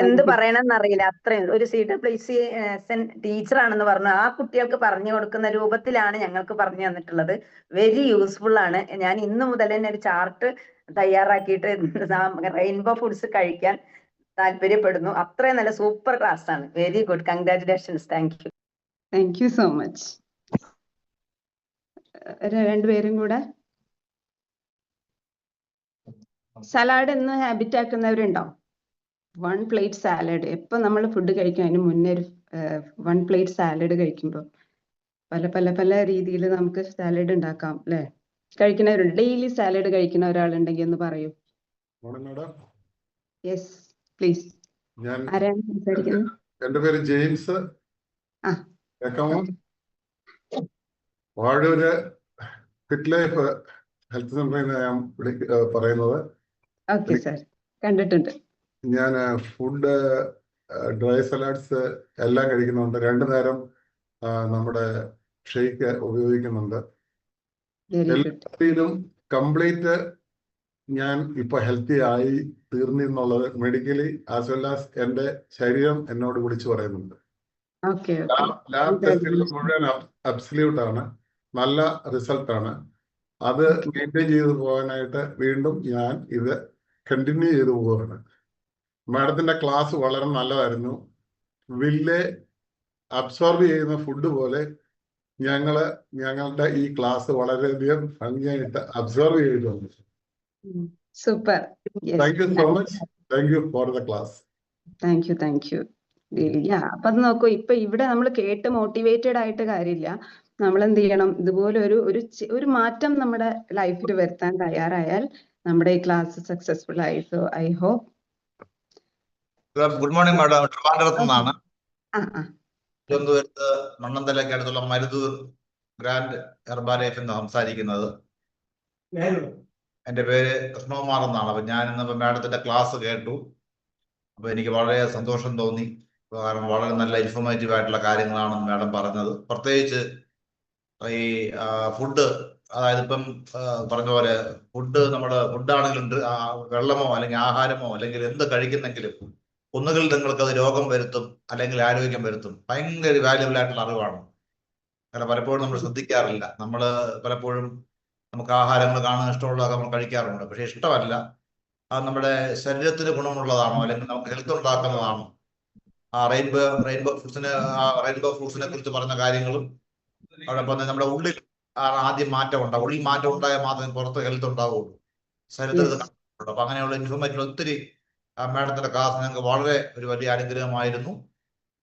എന്ത് പറയണമെന്ന് അറിയില്ല. അത്രയും ഒരു CWSN ടീച്ചറാണെന്ന് പറഞ്ഞു. ആ കുട്ടികൾക്ക് പറഞ്ഞു കൊടുക്കുന്ന രൂപത്തിലാണ് ഞങ്ങൾക്ക് പറഞ്ഞു തന്നിട്ടുള്ളത്. വെരി യൂസ്ഫുൾ ആണ്. ഞാൻ ഇന്ന് മുതൽ തന്നെ ഒരു ചാർട്ട് തയ്യാറാക്കിയിട്ട് റെയിൻബോ ഫുഡ്സ് കഴിക്കാൻ താല്പര്യപ്പെടുന്നു. അത്രയും നല്ല സൂപ്പർ ക്ലാസ് ആണ്. Very good. Congratulations. Thank you. Thank you so much. രണ്ടുപേരും കൂടെ. സലാഡ് എന്ന് ഹാബിറ്റ് ആക്കുന്നവരുണ്ടോ? 1 plate salad. എപ്പൊ നമ്മൾ ഫുഡ് കഴിക്കും അതിന് മുന്നേ ഒരു 1 പ്ലേറ്റ് സാലഡ് കഴിക്കുമ്പോൾ പല രീതിയിൽ നമുക്ക് സാലഡ് ഉണ്ടാക്കാം, അല്ലെ? കഴിക്കുന്നവരുണ്ട്. ഡെയിലി സാലഡ് കഴിക്കുന്ന ഒരാളുണ്ടെങ്കിൽ ഒന്ന് പറയൂ. Yes please. ആരാണ് സംസാരിക്കുന്നത്? എന്റെ പേര് James. Vazhoor fit life health സെന്ററിൽ ഞാൻ പറയുന്നത്. ഓക്കെ സർ, കണ്ടിട്ടുണ്ട്. ഞാൻ ഫുഡ് ഡ്രൈ സലാഡ്സ് എല്ലാം കഴിക്കുന്നുണ്ട്. 2 നേരം നമ്മുടെ ഷേക്ക് ഉപയോഗിക്കുന്നുണ്ട്. എല്ലാത്തിലും കംപ്ലീറ്റ് ഞാൻ ഇപ്പൊ ഹെൽത്തി ആയി തീർന്നെന്നുള്ളത് മെഡിക്കലി ആസ് വെൽ ആസ് എന്റെ ശരീരം എന്നോട് വിളിച്ചു പറയുന്നുണ്ട്. ലാബ് ടെസ്റ്റുകൾ മുഴുവൻ അബ്സല്യൂട്ട് ആണ്, നല്ല റിസൾട്ട് ആണ്. അത് മെയിൻറ്റെയിൻ ചെയ്തു പോകാനായിട്ട് വീണ്ടും ഞാൻ ഇത് കണ്ടിന്യൂ ചെയ്തു പോവുകയാണ്. മാഡത്തിന്റെ ക്ലാസ് വളരെ നല്ലതായിരുന്നു. വില്ലെ അബ്സോർബ് ചെയ്യുന്ന ഫുഡ് പോലെ ഞങ്ങളുടെ ഈ ക്ലാസ് വളരെയധികം ഭംഗിയായിട്ട് അബ്സോർവ് ചെയ്തിട്ടുണ്ട്. Super. Thank you so much. Thank you for the class. Thank you. അപ്പൊ അത് നോക്കൂ, ഇപ്പൊ ഇവിടെ നമ്മൾ കേട്ട് മോട്ടിവേറ്റഡ് ആയിട്ട് കാര്യമില്ല. നമ്മൾ എന്ത് ചെയ്യണം? ഇതുപോലെ ഒരു മാറ്റം നമ്മുടെ ലൈഫിൽ വരുത്താൻ തയ്യാറായാൽ നമ്മുടെ ഈ ക്ലാസ് സക്സസ്ഫുൾ ആയി. So I hope. Good morning madam. ട്രിവാൻഡ്രത്ത് നിന്നാണ്. തിരുവനന്തപുരത്ത് മണ്ണന്തലയ്ക്ക് അടുത്തുള്ള മരുതൂർ ഗ്രാൻഡ് ഹെർബാലൈഫിൽ നിന്ന് സംസാരിക്കുന്നത്. എൻ്റെ പേര് കൃഷ്ണകുമാർ എന്നാണ്. അപ്പൊ ഞാൻ ഇന്ന് മാഡത്തിന്റെ ക്ലാസ് കേട്ടു. അപ്പൊ എനിക്ക് വളരെ സന്തോഷം തോന്നി. കാരണം വളരെ നല്ല ഇൻഫോർമേറ്റീവ് ആയിട്ടുള്ള കാര്യങ്ങളാണ് മാഡം പറഞ്ഞത്. പ്രത്യേകിച്ച് ഈ ഫുഡ്, അതായത് ഇപ്പം പറഞ്ഞ പോലെ ഫുഡാണെങ്കിലും വെള്ളമോ അല്ലെങ്കിൽ ആഹാരമോ അല്ലെങ്കിൽ എന്ത് കഴിക്കുന്നെങ്കിലും ഒന്നുകിൽ നിങ്ങൾക്ക് അത് രോഗം വരുത്തും അല്ലെങ്കിൽ ആരോഗ്യം വരുത്തും. ഭയങ്കര വാല്യുബിൾ ആയിട്ടുള്ള അറിവാണ്. കാരണം പലപ്പോഴും നമ്മൾ ശ്രദ്ധിക്കാറില്ല. നമ്മൾ പലപ്പോഴും നമുക്ക് ആഹാരങ്ങൾ കാണാൻ ഇഷ്ടമുള്ളതൊക്കെ നമ്മൾ കഴിക്കാറുണ്ട്. പക്ഷെ ഇഷ്ടമല്ല, അത് നമ്മുടെ ശരീരത്തിന് ഗുണമുള്ളതാണോ അല്ലെങ്കിൽ നമുക്ക് ഹെൽത്ത് ഉണ്ടാക്കുന്നതാണോ? റെയിൻബോ ഫ്രൂട്ട്സിനെ കുറിച്ച് പറഞ്ഞ കാര്യങ്ങളും അതോടൊപ്പം തന്നെ നമ്മുടെ ഉള്ളിൽ ആദ്യം മാറ്റം ഉണ്ടാവും. ഉള്ളിൽ മാറ്റം ഉണ്ടായാൽ മാത്രമേ പുറത്ത് ഹെൽത്ത് ഉണ്ടാവുള്ളൂ. ശരീരത്തിൽ കാണുന്നുണ്ട്. അപ്പൊ അങ്ങനെയുള്ള ഇൻഫോർമേറ്റീവ് ഒത്തിരി മാഡത്തിന്റെ ക്ലാസ് ഞങ്ങൾക്ക് വളരെ ഒരു വലിയ അനുഗ്രഹമായിരുന്നു.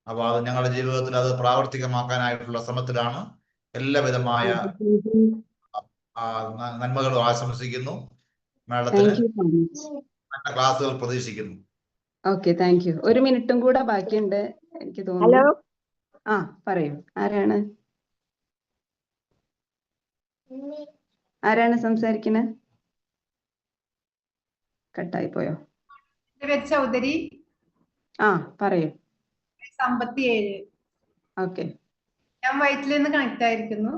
അപ്പൊ അത് ഞങ്ങളുടെ ജീവിതത്തിൽ അത് പ്രാവർത്തികമാക്കാനായിട്ടുള്ള ശ്രമത്തിലാണ്. എല്ലാവിധമായ നന്മകളും ആശംസിക്കുന്നു. മാഡത്തിന് നല്ല ക്ലാസ്സുകൾ പ്രതീക്ഷിക്കുന്നു. Okay, thank you. ഒരു മിനിറ്റും കൂടെ ബാക്കിയുണ്ട് എനിക്ക് ഹലോ, തോന്നുന്നു. പറയൂ. ആരാണ് സംസാരിക്കുന്നത്? കട്ടായി പോയോ? എൻ്റെ പേര് ചൗധരി. പറയൂ. 57. ഓക്കെ. ഞാൻ വയറ്റിൽ നിന്ന് കണക്ട് ആയിരിക്കുന്നു.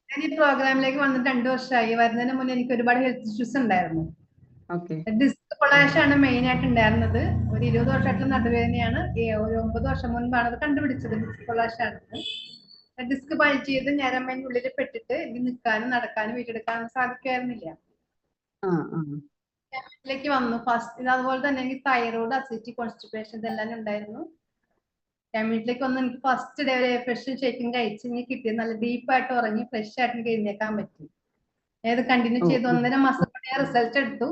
ഞാൻ ഈ പ്രോഗ്രാമിലേക്ക് വന്നിട്ട് 2 വർഷമായി. വരുന്നതിന് മുന്നേ എനിക്ക് ഒരുപാട് ഹെൽത്ത് ഇഷ്യൂസ് ഉണ്ടായിരുന്നു. ഡിസ്ക് കൊളാഷ് ആണ് മെയിൻ ആയിട്ട് ഉണ്ടായിരുന്നത്. ഒരു 20 വർഷമായിട്ടുള്ള നടുവേദനയാണ്. ഒരു 9 വർഷം മുൻപാണ് അത് കണ്ടുപിടിച്ചത്. ഡിസ്ക് കൊളാഷ് ആണ്. ഡിസ്ക് ബൾജ് ചെയ്ത് ഞരമ്പിനുള്ളിൽ പെട്ടിട്ട് എനിക്ക് നിൽക്കാനും നടക്കാനും വീട്ടെടുക്കാനും സാധിക്കായിരുന്നില്ല. ിലേക്ക് വന്നു ഫസ്റ്റ്. ഇത് അതുപോലെ തന്നെ എനിക്ക് തൈറോയ്ഡ്, അസിഡിറ്റി, കോൺസ്റ്റിപ്പേഷൻ ഇതെല്ലാം ഉണ്ടായിരുന്നു. വീട്ടിലേക്ക് വന്ന് എനിക്ക് ഫസ്റ്റ് ഡേ ഒരു ഫ്രഷ് ഷേക്കിംഗ് കഴിച്ച് എനിക്ക് കിട്ടിയത് നല്ല ഡീപ്പായിട്ട് ഉറങ്ങി ഫ്രഷ് ആയിട്ട് എനിക്ക് എഴുന്നേക്കാൻ പറ്റി. ഏത് കണ്ടിന്യൂ ചെയ്ത് 1.5 മാസം ഞാൻ റിസൾട്ട് എടുത്തു.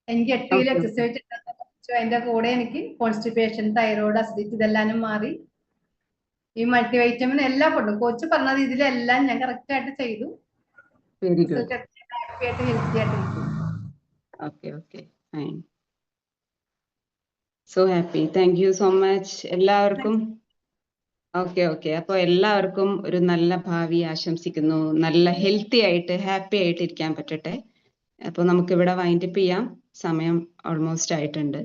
എനിക്ക് 8 കിലോ എക്സസൈസ് അതിന്റെ കൂടെ എനിക്ക് കോൺസ്റ്റിപ്പേഷൻ, തൈറോയ്ഡ്, അസിഡിറ്റി ഇതെല്ലാം മാറി. ഈ മൾട്ടി വൈറ്റമിൻ എല്ലാ ഫുഡും കോച്ച് പറഞ്ഞ രീതിയിലെല്ലാം ഞാൻ കറക്റ്റ് ആയിട്ട് ചെയ്തു. ഹാപ്പി ആയിട്ട് ഹെൽത്തി ആയിട്ടിരിക്കും. Fine. So happy. Thank you so much എല്ലാവർക്കും. അപ്പൊ എല്ലാവർക്കും ഒരു നല്ല ഭാവി ആശംസിക്കുന്നു. നല്ല ഹെൽത്തി ആയിട്ട് ഹാപ്പി ആയിട്ട് ഇരിക്കാൻ പറ്റട്ടെ. അപ്പൊ നമുക്ക് ഇവിടെ വൈൻഡപ്പ് ചെയ്യാം. സമയം ഓൾമോസ്റ്റ് ആയിട്ടുണ്ട്.